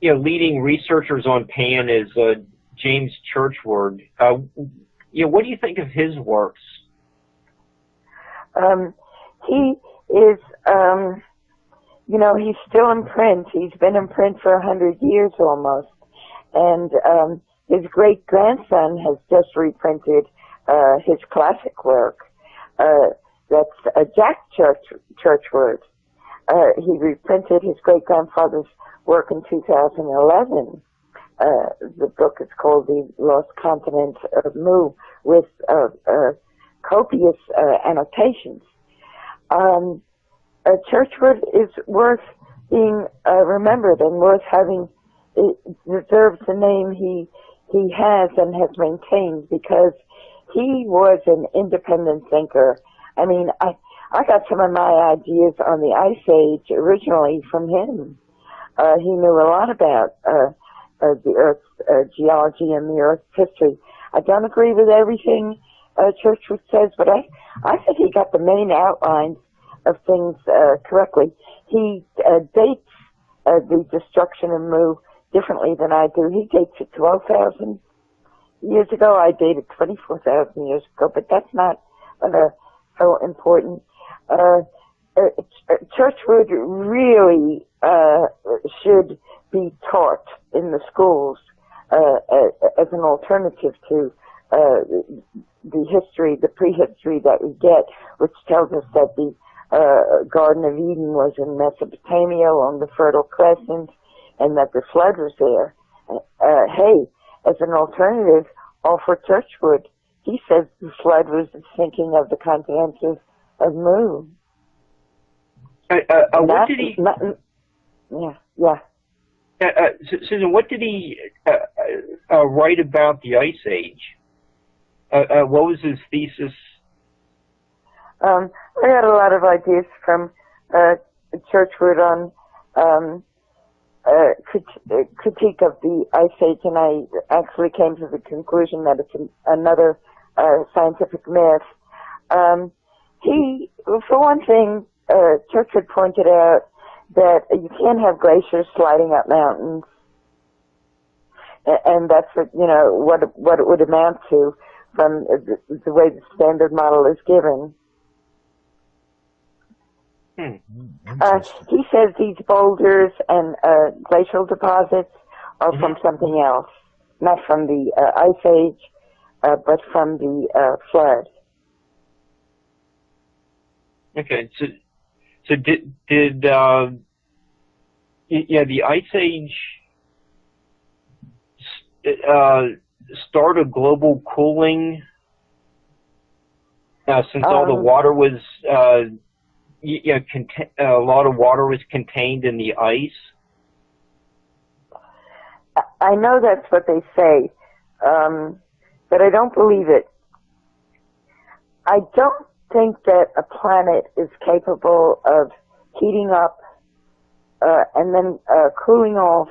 leading researchers on Pan is James Churchward. What do you think of his works? He is, he's still in print. He's been in print for 100 years almost. And his great-grandson has just reprinted his classic work. That's Jack Churchward. He reprinted his great-grandfather's work in 2011. The book is called The Lost Continent of Mu, with copious annotations. Churchward is worth being remembered and worth having. It deserves the name he has and has maintained, because he was an independent thinker. I mean, I got some of my ideas on the Ice Age originally from him. He knew a lot about the Earth's geology and the Earth's history. I don't agree with everything Churchward says, but I think he got the main outlines of things correctly. He dates the destruction of Mu differently than I do. He dates it 12,000 years ago. I dated 24,000 years ago, but that's not so important. Churchward really should be taught in the schools as an alternative to the history, the prehistory that we get, which tells us that the Garden of Eden was in Mesopotamia along the Fertile Crescent, and that the flood was there. Hey, as an alternative, offer Churchward. He says the flood was the sinking of the continents of Mu. What did he? Yeah. Susan, what did he write about the Ice Age? What was his thesis? I got a lot of ideas from Churchward on critique of the Ice Age, and I actually came to the conclusion that it's another scientific myth. For one thing, Churchward pointed out that you can't have glaciers sliding up mountains, and that's what it would amount to from the way the standard model is given. He says these boulders and glacial deposits are from something else, not from the Ice Age, but from the flood. Okay, so did the Ice Age start a global cooling since all the water was a lot of water was contained in the ice? I know that's what they say, but I don't believe it. I don't think that a planet is capable of heating up and then cooling off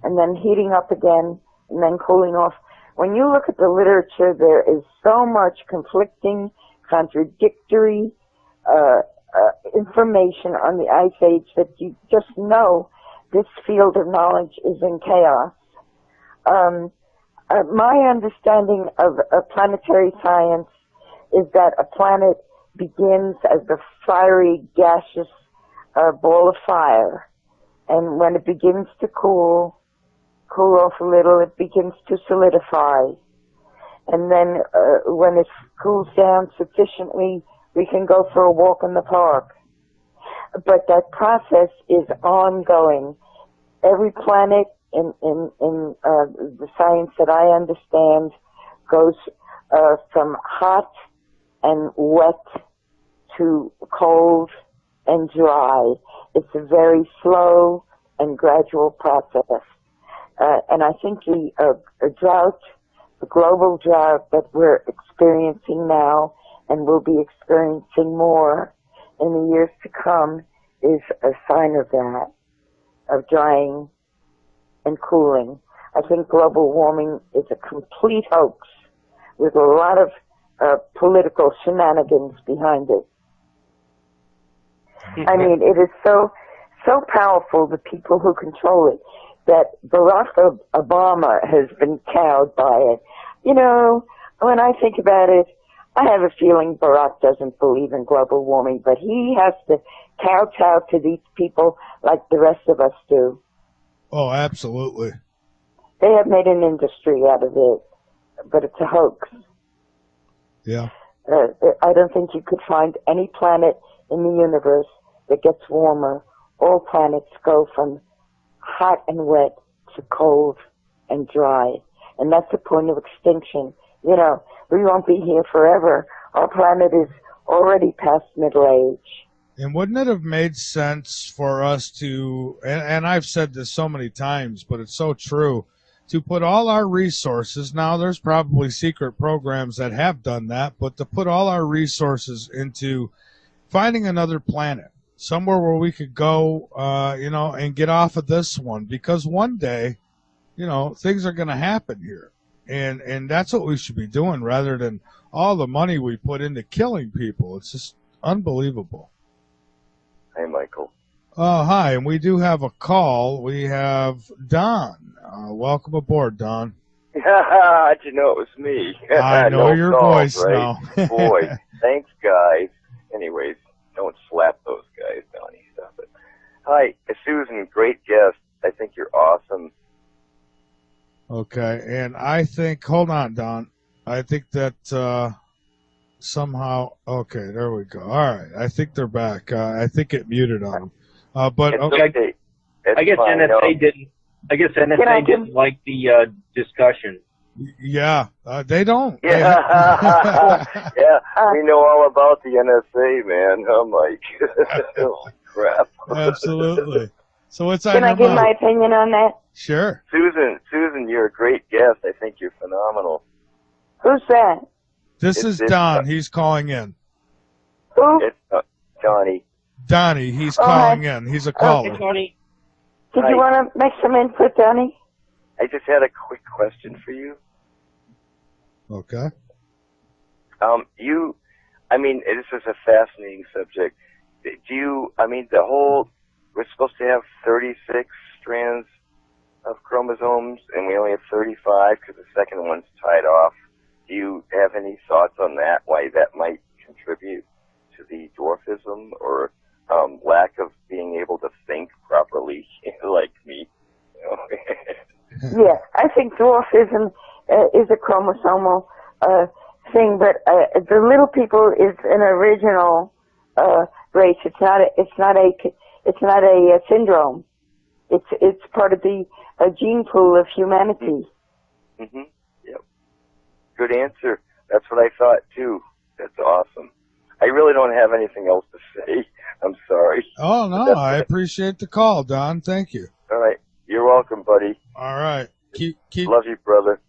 and then heating up again and then cooling off. When you look at the literature, there is so much conflicting, contradictory information on the Ice Age that you just know this field of knowledge is in chaos. My understanding of planetary science is that a planet begins as a fiery, gaseous ball of fire, and when it begins to cool off a little, it begins to solidify, and then when it cools down sufficiently, we can go for a walk in the park. But that process is ongoing. Every planet in the science that I understand goes from hot and wet to cold and dry. It's a very slow and gradual process. And I think the drought, the global drought that we're experiencing now and will be experiencing more in the years to come is a sign of that, of drying and cooling. I think global warming is a complete hoax with a lot of political shenanigans behind it. I mean, it is so powerful, the people who control it, that Barack Obama has been cowed by it. You know, when I think about it, I have a feeling Barack doesn't believe in global warming, but he has to kowtow to these people like the rest of us do. Oh, absolutely. They have made an industry out of it, but it's a hoax. Yeah. I don't think you could find any planet in the universe that gets warmer. All planets go from hot and wet to cold and dry. And that's the point of extinction. You know, we won't be here forever. Our planet is already past middle age. And wouldn't it have made sense for us to, and I've said this so many times, but it's so true, to put all our resources, now there's probably secret programs that have done that, but to put all our resources into finding another planet, somewhere where we could go, you know, and get off of this one, because one day, you know, things are going to happen here. And that's what we should be doing rather than all the money we put into killing people. It's just unbelievable. Hey, Michael. Oh, hi, and we do have a call. We have Don. Welcome aboard, Don. How'd you know it was me? I know No your calls, voice right? now. Boy, thanks, guys. Anyways, don't slap those guys, Donnie. Stop it. Hi, Susan. Great guest. I think you're awesome. Okay, and I think, hold on, Don. I think that somehow, okay, there we go. All right, I think they're back. I think it muted on them. But It's okay. okay. I guess fine, NSA didn't. I guess NSA didn't like the discussion. Yeah, they don't. Yeah, yeah. We know all about the NSA, man. I'm like, oh, crap. Absolutely. So what's on Can I your give mind? my opinion on that? Sure. Susan, you're a great guest. I think you're phenomenal. Who's that? This is Don. He's calling in. Who? It's Johnny. Donnie, he's Oh, calling hi. in. He's a caller. Tony. Did Hi. you want to make some input, Donnie? I just had a quick question for you. Okay. I mean, this is a fascinating subject. We're supposed to have 36 strands of chromosomes, and we only have 35 because the second one's tied off. Do you have any thoughts on that, why that might contribute to the dwarfism or lack of being able to think properly, like me? You know? Yeah, I think dwarfism is a chromosomal thing, but the little people is an original race. It's not a syndrome. It's part of the gene pool of humanity. Mm-hmm. Yep. Good answer. That's what I thought too. That's awesome. I really don't have anything else to say. I'm sorry. Oh, no, I appreciate the call, Don. Thank you. All right. You're welcome, buddy. All right. Keep. Love you, brother.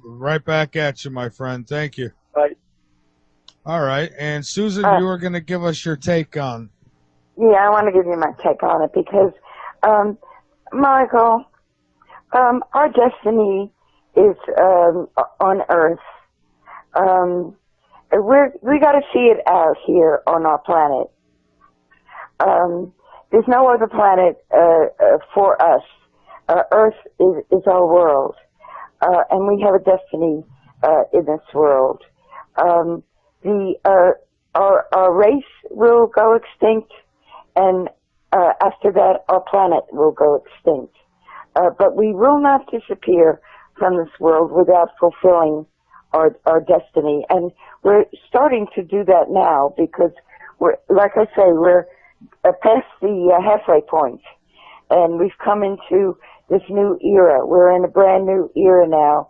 Right back at you, my friend. Thank you. Bye. All right. And Susan, you were going to give us your take on. Yeah, I want to give you my take on it because, Michael, our destiny is on Earth. We got to see it out here on our planet. There's no other planet for us. Earth is our world, and we have a destiny in this world. Our race will go extinct, and after that, our planet will go extinct. But we will not disappear from this world without fulfilling our destiny, and we're starting to do that now because we're past the halfway point, and we've come into this new era. We're in a brand new era now,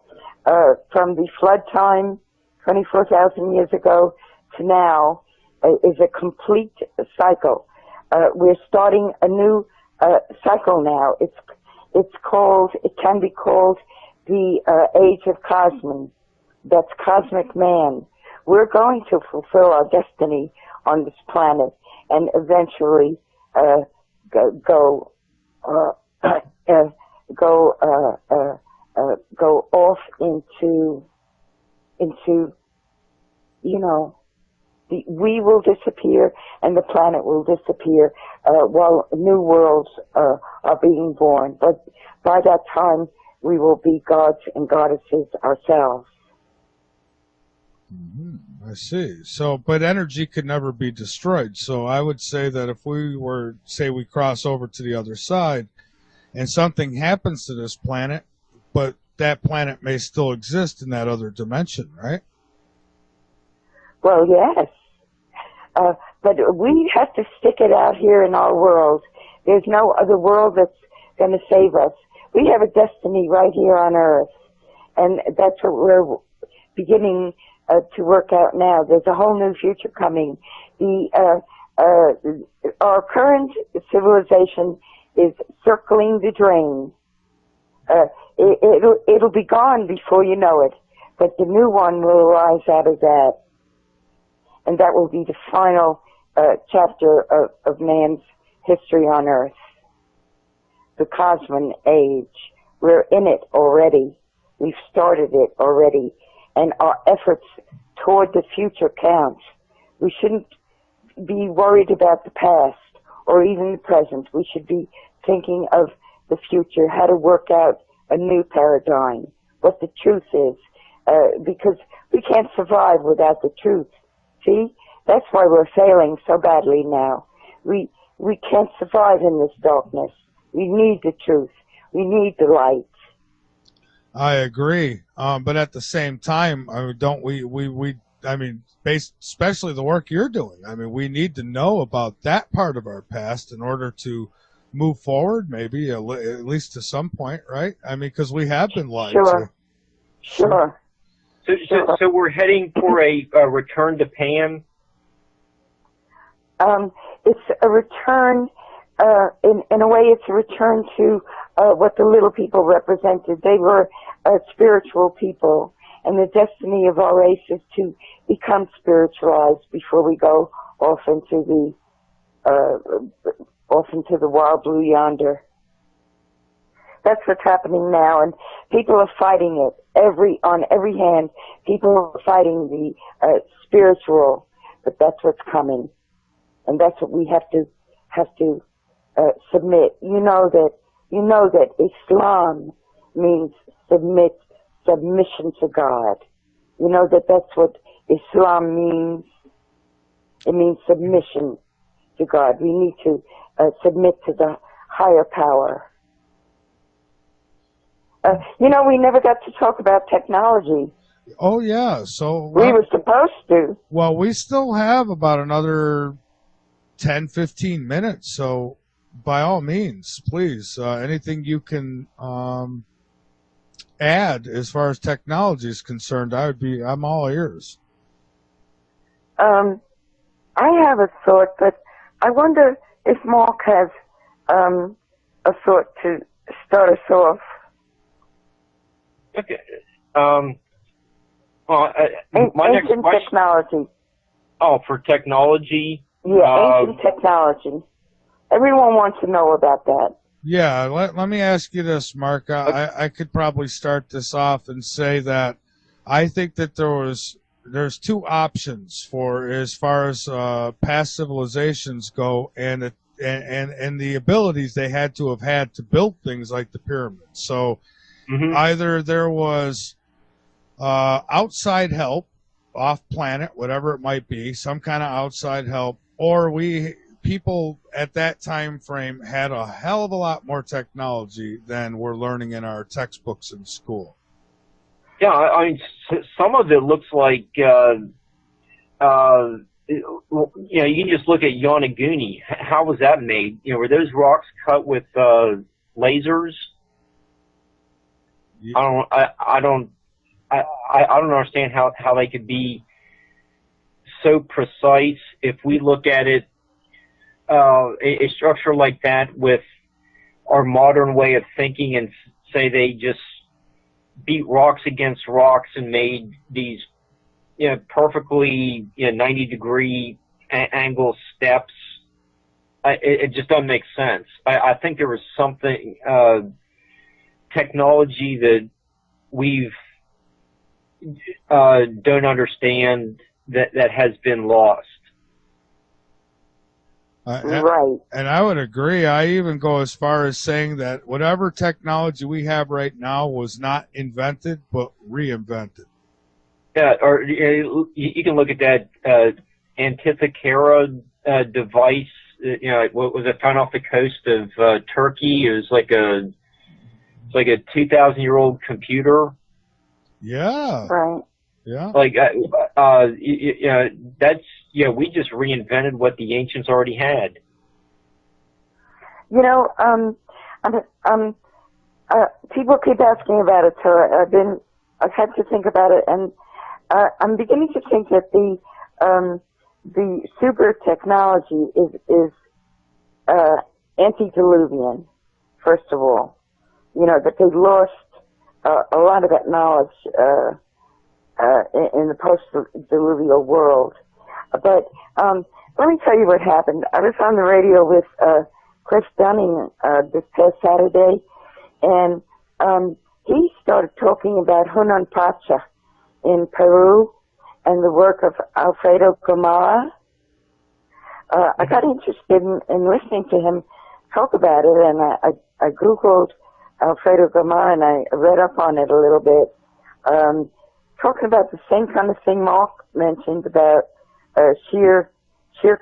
from the flood time, 24,000 years ago, to now. is a complete cycle. We're starting a new cycle now. It's called. It can be called the age of Cosmon. That's cosmic man. We're going to fulfill our destiny on this planet and eventually go off into we will disappear and the planet will disappear while new worlds are being born. But by that time, we will be gods and goddesses ourselves. I see. So, but energy could never be destroyed. So I would say that if we were, say we cross over to the other side and something happens to this planet, but that planet may still exist in that other dimension, right? Well, yes. But we have to stick it out here in our world. There's no other world that's going to save us. We have a destiny right here on Earth. And that's what we're beginning to work out now. There's a whole new future coming. Our current civilization is circling the drain. It'll be gone before you know it. But the new one will arise out of that. And that will be the final chapter of man's history on Earth. The Cosmon Age. We're in it already. We've started it already. And our efforts toward the future counts. We shouldn't be worried about the past or even the present. We should be thinking of the future, how to work out a new paradigm, what the truth is, because we can't survive without the truth. See, that's why we're failing so badly now. We can't survive in this darkness. We need the truth. We need the light. I agree, but at the same time, don't we? I mean, especially the work you're doing. I mean, we need to know about that part of our past in order to move forward, maybe at least to some point, right? I mean, because we have been lied to. Sure. So we're heading for a return to Pan. It's a return. In a way, it's a return to what the little people represented. They were spiritual people, and the destiny of our race is to become spiritualized before we go off into the wild blue yonder. That's what's happening now, and people are fighting it on every hand. People are fighting the spiritual, but that's what's coming, and that's what we have to submit. You know that Islam means submission to God. You know that that's what Islam means. It means submission to God. We need to submit to the higher power. We never got to talk about technology. Oh, yeah. So we were supposed to. Well, we still have about another 10, 15 minutes. So by all means, please, anything you can add as far as technology is concerned, I'm all ears. I have a thought, but I wonder if Mark has a thought to start us off. Okay. My next question. Technology. Oh, for technology? Yeah, ancient technology. Everyone wants to know about that. Yeah, let me ask you this, Mark. I could probably start this off and say that I think that there's two options for as far as past civilizations go, and the abilities they had to build things like the pyramids. So either there was outside help, off planet, whatever it might be, some kind of outside help, or people at that time frame had a hell of a lot more technology than we're learning in our textbooks in school. Yeah, I mean, some of it looks like, you can just look at Yonaguni. How was that made? Were those rocks cut with lasers? I don't understand how they could be so precise. If we look at it, a structure like that with our modern way of thinking, and say they just beat rocks against rocks and made these, perfectly 90-degree angle steps, it just doesn't make sense. I think there was something, technology that we've don't understand that has been lost. Right. And I would agree. I even go as far as saying that whatever technology we have right now was not invented, but reinvented. Yeah, or you can look at that Antikythera device. What was it, found off the coast of Turkey? It was like a 2,000-year-old computer. Yeah. Right. Yeah. Like that's we just reinvented what the ancients already had. People keep asking about it, so I've had to think about it, and I'm beginning to think that the super technology is antediluvian. First of all, that they lost a lot of that knowledge in the post-diluvial world. But let me tell you what happened. I was on the radio with Chris Dunning this past Saturday, and he started talking about Hunan Pacha in Peru and the work of Alfredo Gomara. I got interested in listening to him talk about it, and I Googled Alfredo Gomara, and I read up on it a little bit, talking about the same kind of thing Mark mentioned about sheer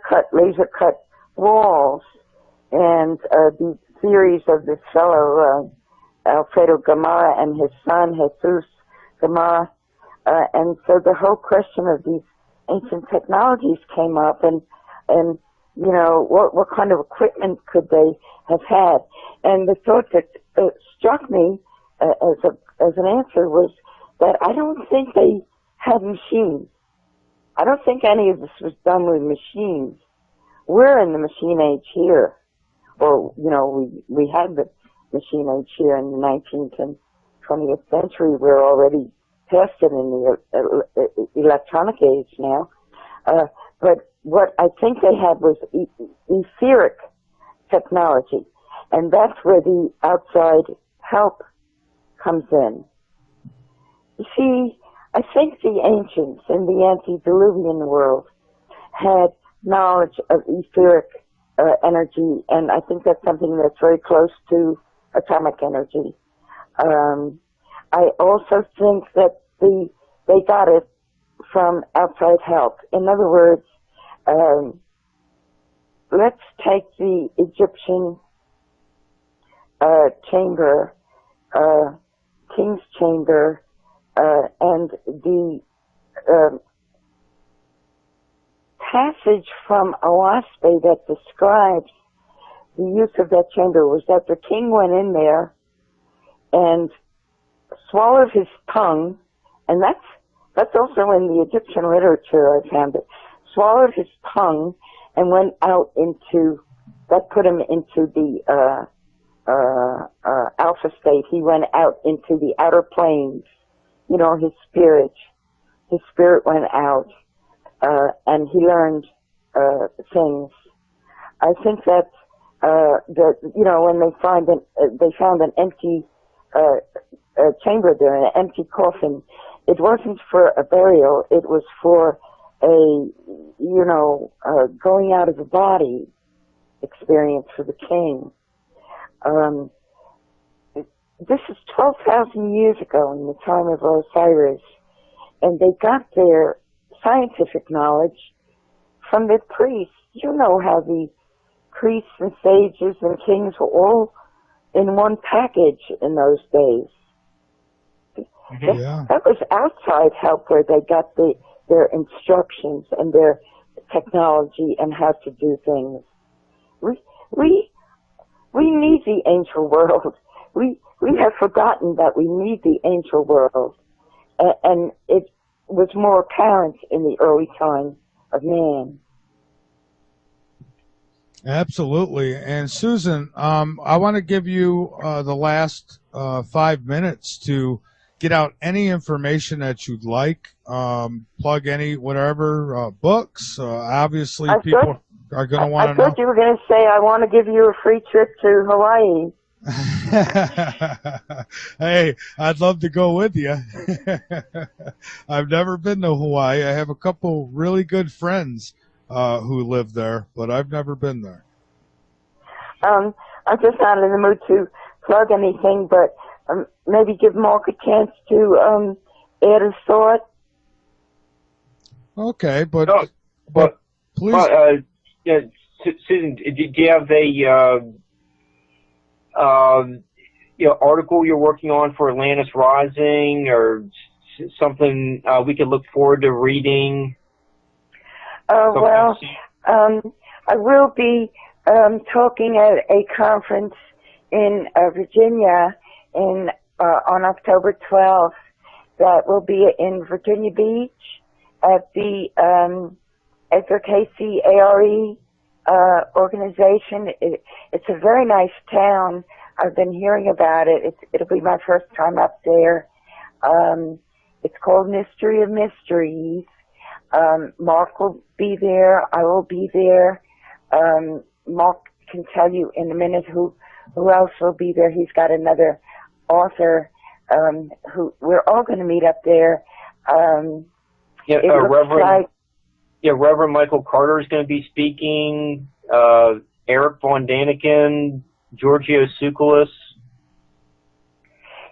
cut, laser cut walls, and the theories of this fellow Alfredo Gomara and his son Jesus Gomara, and so the whole question of these ancient technologies came up, and what kind of equipment could they have had? And the thought that struck me as an answer was that I don't think they had machines. I don't think any of this was done with machines. We're in the machine age here. Or, we had the machine age here in the 19th and 20th century. We're already past it in the electronic age now. But what I think they had was etheric technology. And that's where the outside help comes in. You see, I think the ancients in the antediluvian world had knowledge of etheric energy, and I think that's something that's very close to atomic energy. I also think that they got it from outside help. In other words, let's take the Egyptian chamber, king's chamber, and the passage from Oaspe that describes the use of that chamber was that the king went in there and swallowed his tongue, and that's also in the Egyptian literature. I found it. Swallowed his tongue and went out into, that put him into the alpha state. He went out into the outer planes. His spirit went out, and he learned things. I think that when they found an empty chamber there, an empty coffin, it wasn't for a burial. It was for a going out of the body experience for the king. This is 12,000 years ago in the time of Osiris, and they got their scientific knowledge from the priests. You know how the priests and sages and kings were all in one package in those days. Mm-hmm. Yeah. That was outside help where they got their instructions and their technology and how to do things. We need the ancient world. We have forgotten that we need the ancient world, and it was more apparent in the early time of man. Absolutely. And Susan, I want to give you the last 5 minutes to get out any information that you'd like. Plug any whatever books. Obviously, people are going to want to know. I thought you were going to say I want to give you a free trip to Hawaii. Hey, I'd love to go with you. I've never been to Hawaii. I have a couple really good friends who live there, but I've never been there. I'm just not in the mood to plug anything, but maybe give Mark a chance to add a thought. Okay, but please. Yeah, Susan, do you have a article you're working on for Atlantis Rising, or something we could look forward to reading? I will be talking at a conference in Virginia on October 12th. That will be in Virginia Beach at the Edgar Casey ARE organization. It's a very nice town. I've been hearing about it. It'll be my first time up there. It's called Mystery of Mysteries. Mark will be there. I will be there. Mark can tell you in a minute who else will be there. He's got another author who we're all going to meet up there. Reverend Michael Carter is going to be speaking. Eric von Daniken, Giorgio Tsoukalos.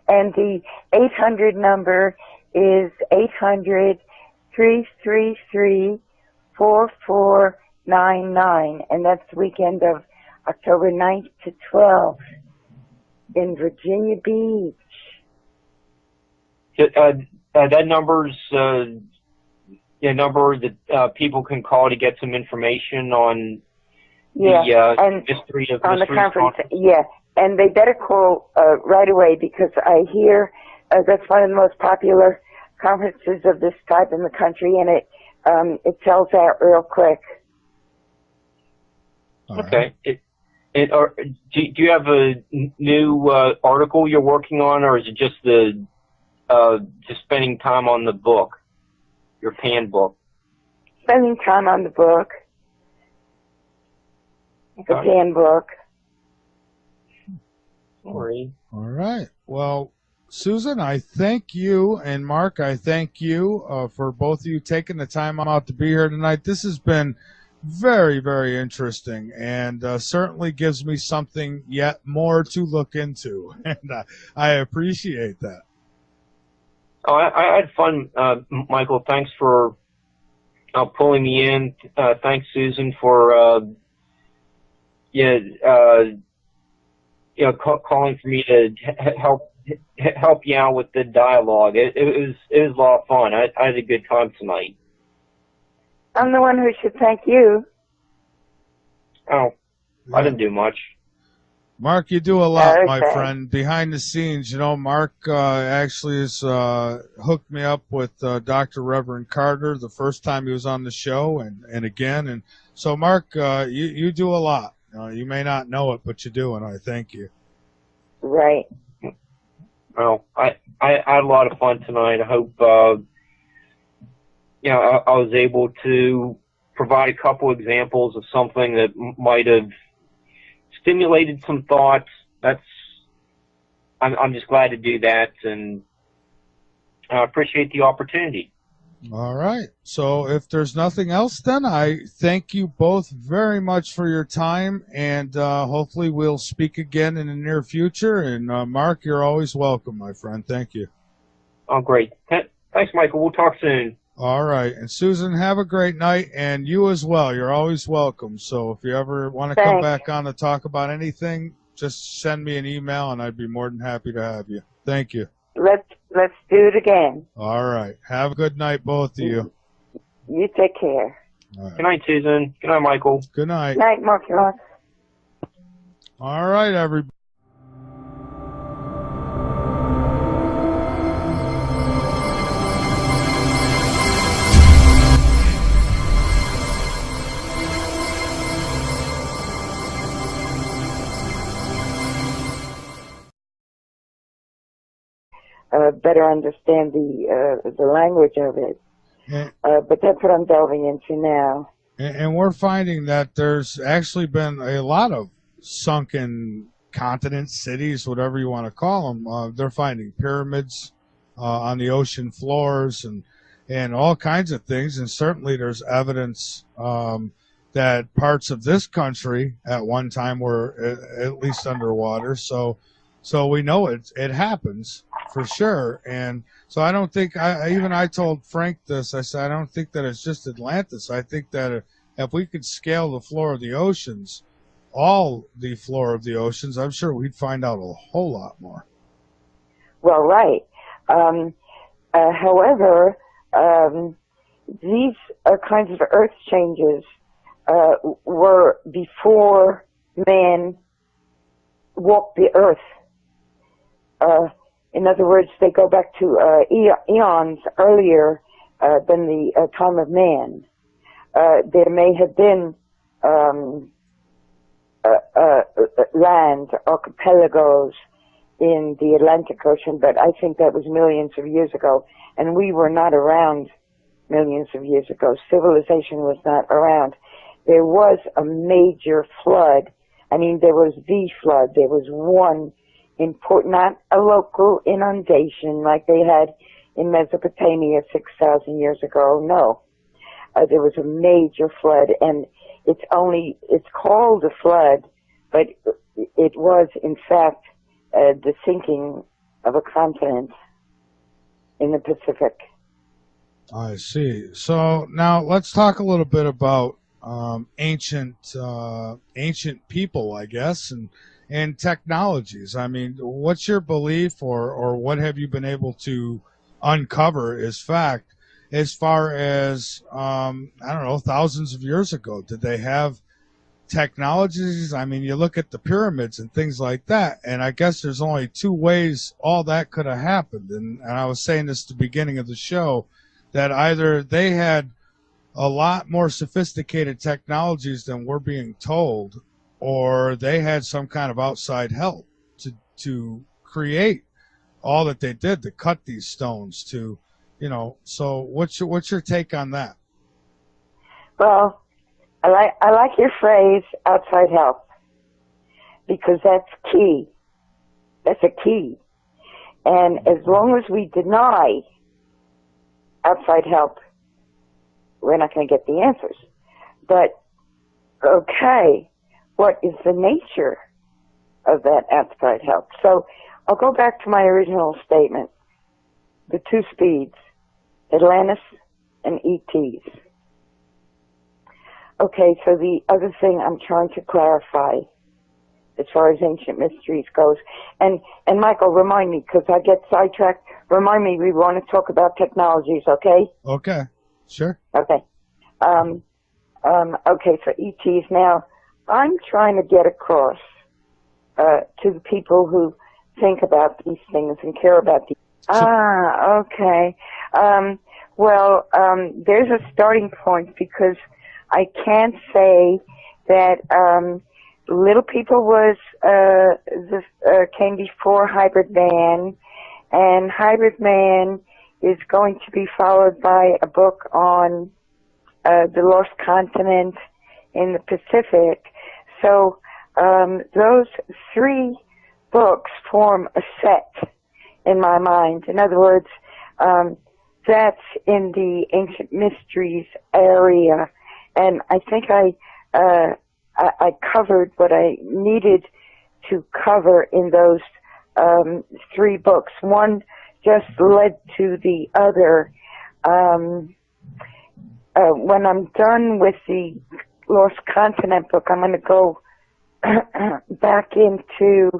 And the 800 number is 800-333-4499, and that's the weekend of October 9th to 12th in Virginia Beach. That number's a number that people can call to get some information on the mystery of on the conference. Conference. Yeah, and they better call right away, because I hear that's one of the most popular conferences of this type in the country, and it sells out real quick. Okay. Do you have a new article you're working on, or is it just just spending time on the book, your Pan book? Spending time on the book, the Pan book. Sorry. All right. Well, Susan, I thank you, and Mark, I thank you for both of you taking the time out to be here tonight. This has been very, very interesting, and certainly gives me something yet more to look into, and I appreciate that. Oh, I had fun, Michael. Thanks for pulling me in. Thanks, Susan, for calling for me to help you out with the dialogue. It was a lot of fun. I had a good time tonight. I'm the one who should thank you. Oh, I didn't do much. Mark, you do a lot, my friend. Behind the scenes, Mark actually has hooked me up with Dr. Reverend Carter the first time he was on the show, and again. And so, Mark, you do a lot. You may not know it, but you do, and I thank you. Right. Well, I had a lot of fun tonight. I hope I was able to provide a couple examples of something that might have stimulated some thoughts. I'm just glad to do that, and I appreciate the opportunity. All right. So if there's nothing else, then I thank you both very much for your time, and hopefully we'll speak again in the near future. And Mark, you're always welcome, my friend. Thank you. Oh, great. Thanks, Michael. We'll talk soon. All right. And Susan, have a great night, and you as well. You're always welcome. So if you ever want to come back on to talk about anything, just send me an email, and I'd be more than happy to have you. Thank you. Let's do it again. All right. Have a good night, both of you. You take care. All right. Good night, Susan. Good night, Michael. Good night. Good night, Mark. All right, everybody. better understand the language of it. But that's what I'm delving into now. And we're finding that there's actually been a lot of sunken continents, cities, whatever you want to call them. They're finding pyramids on the ocean floors and all kinds of things. And certainly there's evidence that parts of this country at one time were at least underwater. So we know it happens for sure. And so I don't think, I told Frank this, I said, I don't think that it's just Atlantis. I think that if we could scale the floor of the oceans, all the floor of the oceans, I'm sure we'd find out a whole lot more. Well, right. However, these kinds of earth changes were before man walked the earth. In other words, they go back to eons earlier than the time of man. There may have been land, archipelagos in the Atlantic Ocean, but I think that was millions of years ago, and we were not around millions of years ago. Civilization was not around. There was a major flood. I mean, there was the flood. There was one important, not a local inundation like they had in Mesopotamia 6,000 years ago. No. There was a major flood, and it's called a flood, but it was, in fact, the sinking of a continent in the Pacific. I see. So now let's talk a little bit about ancient people, I guess, and technologies. I mean, what's your belief, or what have you been able to uncover as fact, as far as I don't know, thousands of years ago? Did they have technologies? I mean, you look at the pyramids and things like that, and I guess there's only two ways all that could have happened. And I was saying this at the beginning of the show, that either they had a lot more sophisticated technologies than we're being told, or they had some kind of outside help to create all that they did, to cut these stones, to, you know. So what's your take on that? Well, I like your phrase, outside help, because that's key. That's a key. And as long as we deny outside help, we're not going to get the answers. But, okay, what is the nature of that outside help? So I'll go back to my original statement. The two speeds, Atlantis and ETs. Okay, so the other thing I'm trying to clarify as far as ancient mysteries goes, and Michael, remind me, because I get sidetracked, remind me, we want to talk about technologies, okay? Okay, sure. Okay. Okay, so ETs. Now, I'm trying to get across to the people who think about these things and care about these. Okay. Well, there's a starting point, because I can't say that Little People was came before Hybrid Man, and Hybrid Man is going to be followed by a book on the lost continent in the Pacific. So those three books form a set in my mind. In other words, that's in the ancient mysteries area, and I think I covered what I needed to cover in those three books. One just led to the other. When I'm done with the Lost Continent book, I'm going to go back into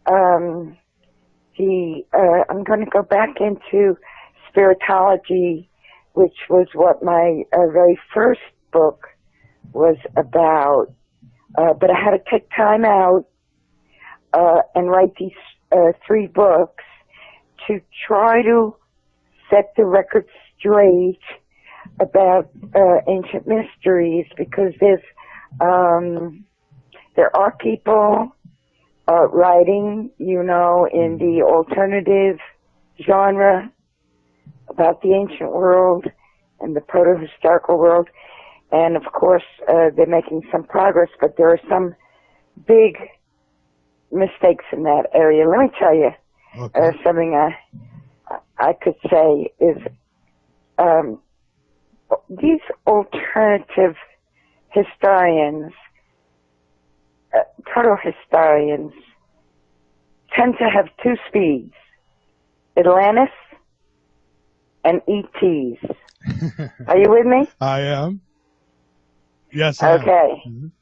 I'm going to go back into spiritology, which was what my very first book was about. But I had to take time out and write these three books to try to set the record straight about ancient mysteries, because there are people writing, in the alternative genre about the ancient world and the proto-historical world. And of course, they're making some progress, but there are some big mistakes in that area. Let me tell you something I could say is these alternative historians, proto-historians, tend to have two speeds, Atlantis and ETs. Are you with me? I am. Yes, I okay. am.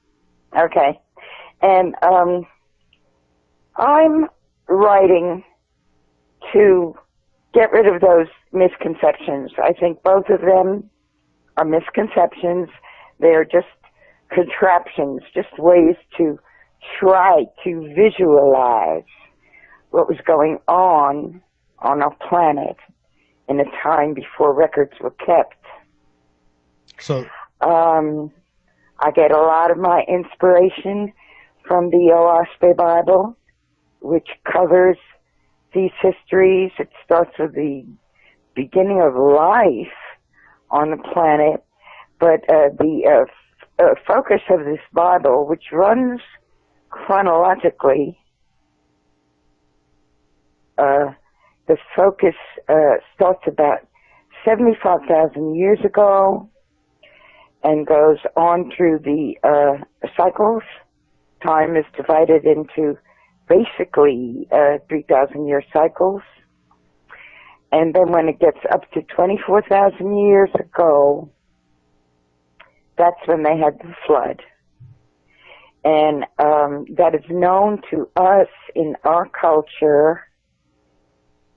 Okay. And I'm writing to get rid of those misconceptions. I think both of them are misconceptions. They're just contraptions, just ways to try to visualize what was going on our planet in a time before records were kept. So, I get a lot of my inspiration from the Oaspe Bible, which covers these histories. It starts with the beginning of life on the planet, but the focus of this Bible, which runs chronologically, the focus starts about 75,000 years ago and goes on through the cycles. Time is divided into basically 3,000-year cycles. And then when it gets up to 24,000 years ago, that's when they had the flood. And that is known to us in our culture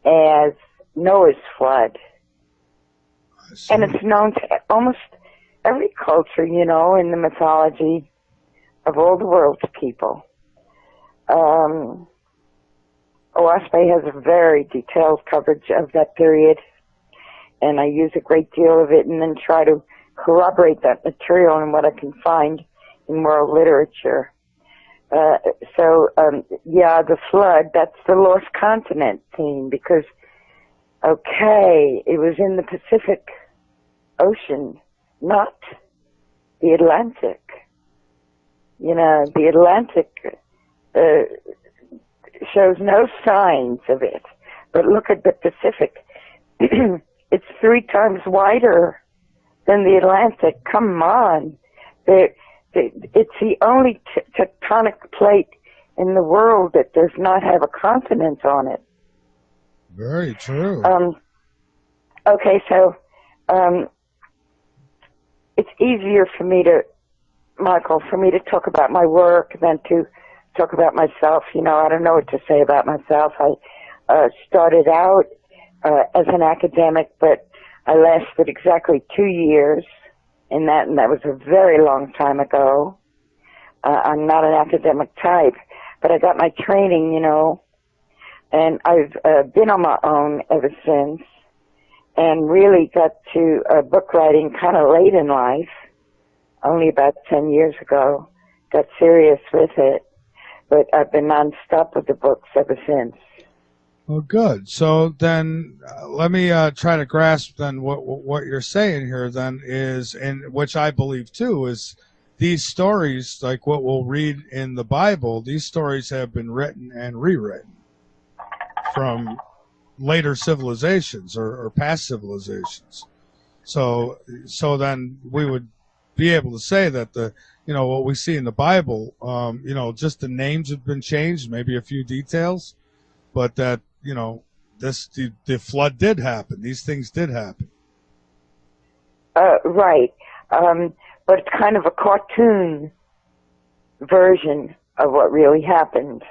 as Noah's flood. And it's known to almost every culture, you know, in the mythology of all the world's people. Oaspe has a very detailed coverage of that period, and I use a great deal of it and then try to corroborate that material in what I can find in world literature. Yeah, the flood, that's the lost continent theme, because, okay, it was in the Pacific Ocean, not the Atlantic. You know, the Atlantic shows no signs of it. But look at the Pacific. It's 3 times wider than the Atlantic. Come on. It's the only tectonic plate in the world that does not have a continent on it. Very true. Okay, so it's easier for me to, Michael, for me to talk about my work than to talk about myself. You know, I don't know what to say about myself. I started out as an academic, but I lasted exactly 2 years in that, and that was a very long time ago. I'm not an academic type, but I got my training, you know, and I've been on my own ever since, and really got to book writing kind of late in life, only about 10 years ago. Got serious with it, but I've been nonstop with the books ever since. Well, good. So then let me try to grasp then what you're saying here then is, and which I believe too, is these stories, like what we'll read in the Bible, these stories have been written and rewritten from later civilizations or past civilizations. So then we would be able to say that what we see in the Bible, just the names have been changed, maybe a few details, but that, the flood did happen. These things did happen. Right. But it's kind of a cartoon version of what really happened.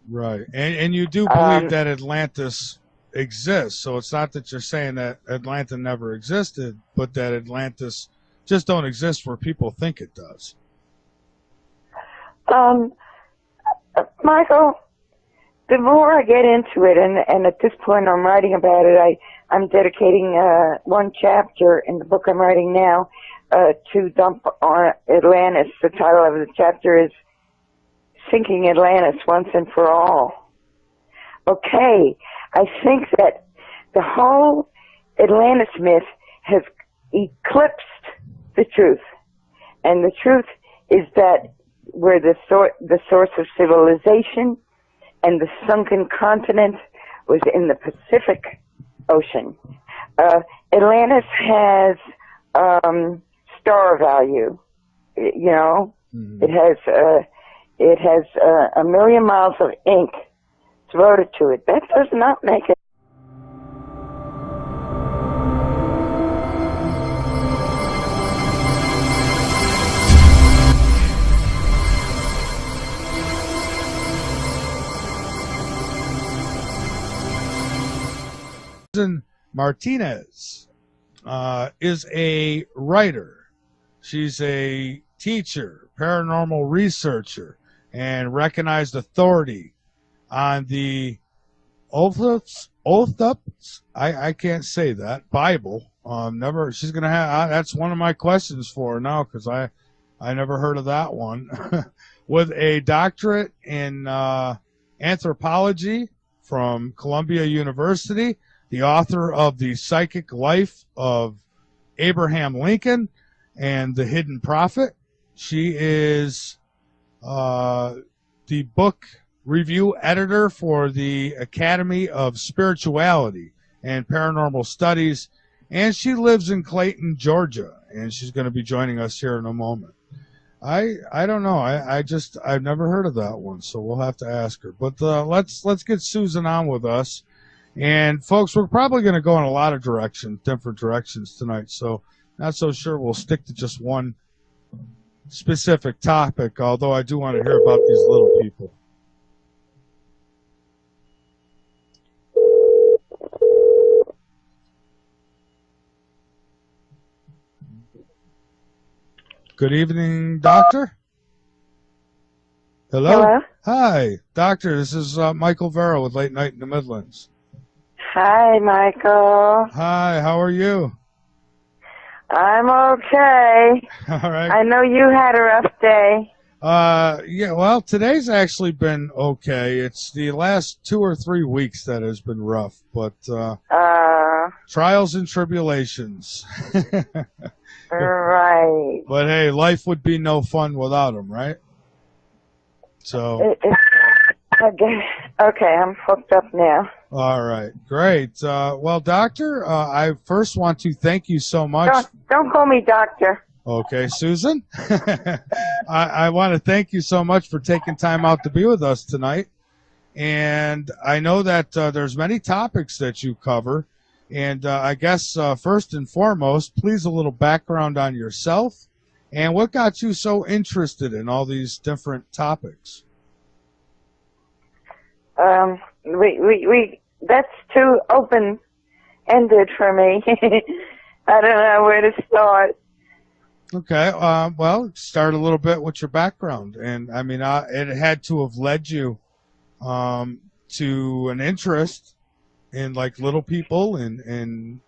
Right. And you do believe that Atlantis exists. So it's not that you're saying that Atlanta never existed, but that Atlantis just don't exist where people think it does. Michael, the more I get into it, and at this point I'm writing about it, I'm dedicating one chapter in the book I'm writing now to dump on Atlantis. The title of the chapter is Sinking Atlantis Once and for All. Okay, I think that the whole Atlantis myth has eclipsed the truth. And the truth is that we're the source of civilization, and the sunken continent was in the Pacific Ocean. Atlantis has star value. You know, it has a million miles of ink devoted to it. That does not make it. Martinez is a writer. She's a teacher, paranormal researcher, and recognized authority on the Othos, I can't say that, Bible. Never. She's gonna have. That's one of my questions for her now, because I never heard of that one. With a doctorate in anthropology from Columbia University, the author of The Psychic Life of Abraham Lincoln and The Hidden Prophet. She is the book review editor for the Academy of Spirituality and Paranormal Studies, and she lives in Clayton, Georgia, and she's going to be joining us here in a moment. I don't know. I've never heard of that one, so we'll have to ask her. But let's get Susan on with us. And folks, we're probably going to go in a lot of different directions tonight, so not so sure we'll stick to just one specific topic, although I do want to hear about these little people. Good evening, Doctor. Hello? Hello? Hi, Doctor. This is Michael Vera with Late Night in the Midlands. Hi, Michael. Hi, how are you? I'm okay. All right. I know you had a rough day. Yeah, well, today's actually been okay. It's the last 2 or 3 weeks that has been rough, but trials and tribulations. Right. But hey, life would be no fun without them, right? So. Okay, I'm hooked up now. All right, great. Well, Doctor, I first want to thank you so much. Don't call me Doctor. Okay, Susan. I want to thank you so much for taking time out to be with us tonight. And I know that there's many topics that you cover. And I guess first and foremost, please a little background on yourself and what got you so interested in all these different topics. That's too open-ended for me. I don't know where to start. Okay, well, start a little bit with your background. And, I mean, it had to have led you to an interest in, like, little people and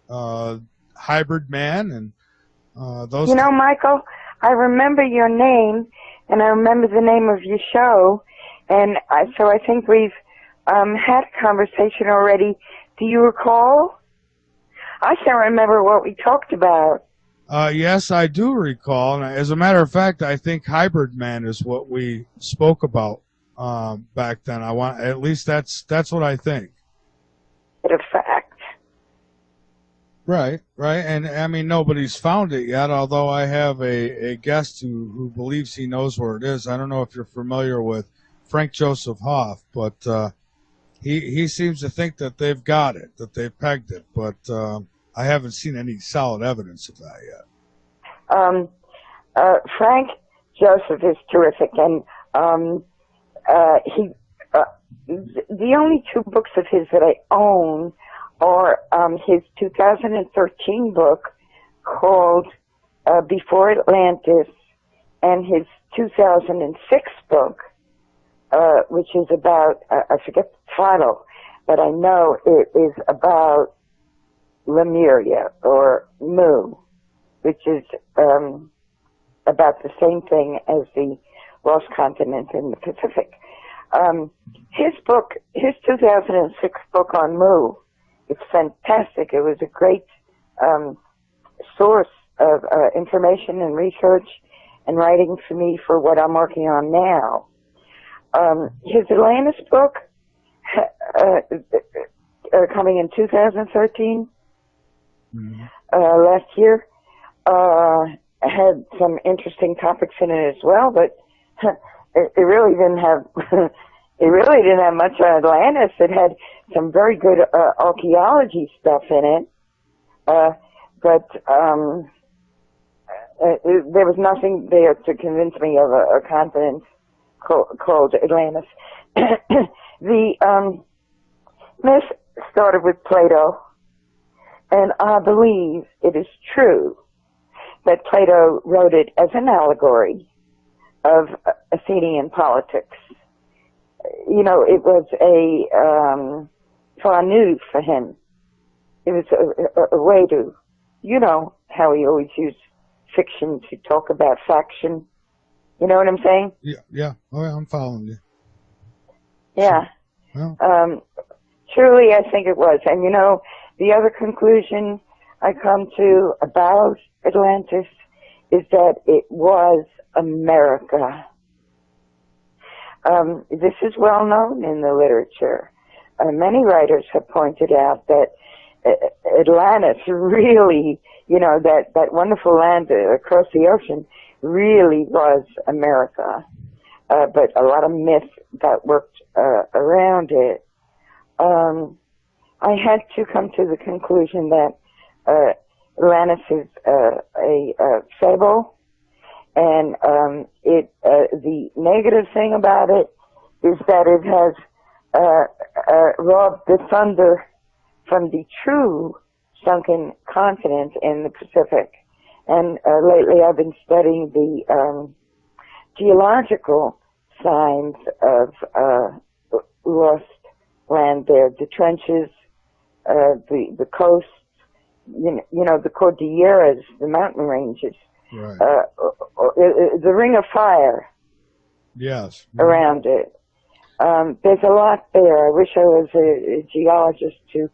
hybrid man and those. You know, Michael, I remember your name, and I remember the name of your show, and so I think we've had a conversation already. Do you recall? I can't remember what we talked about. Yes, I do recall. And as a matter of fact, I think hybrid man is what we spoke about back then. At least that's what I think. It's a fact. Right. And I mean, nobody's found it yet, although I have a guest who believes he knows where it is. I don't know if you're familiar with Frank Joseph Hoff, but he seems to think that they've got it, that they've pegged it, but I haven't seen any solid evidence of that yet. Frank Joseph is terrific, and the only 2 books of his that I own are his 2013 book called Before Atlantis, and his 2006 book, which is about, I forget the title, but I know it is about Lemuria, or Mu, which is about the same thing as the lost continent in the Pacific. His book, his 2006 book on Mu, it's fantastic. It was a great source of information and research and writing for me for what I'm working on now. His Atlantis book, coming in 2013, last year, had some interesting topics in it as well, but it really didn't have it really didn't have much on Atlantis. It had some very good archaeology stuff in it, but there was nothing there to convince me of a continent called Atlantis. The myth started with Plato, and I believe it is true that Plato wrote it as an allegory of Athenian politics. You know, it was a fanu for him. It was a way to, you know, how he always used fiction to talk about faction. You know what I'm saying? Yeah. Oh, yeah, I'm following you. Yeah. Well. Truly, I think it was. And, you know, the other conclusion I come to about Atlantis is that it was America. This is well known in the literature. Many writers have pointed out that Atlantis really, you know, that wonderful land across the ocean really was America. But a lot of myth got worked around it. I had to come to the conclusion that Atlantis is a fable, and the negative thing about it is that it has robbed the thunder from the true sunken continent in the Pacific. And lately I've been studying the geological signs of lost land there, the trenches, the coasts, you know, the Cordilleras, the mountain ranges, right. The ring of fire. Yes. Around it. There's a lot there. I wish I was a geologist to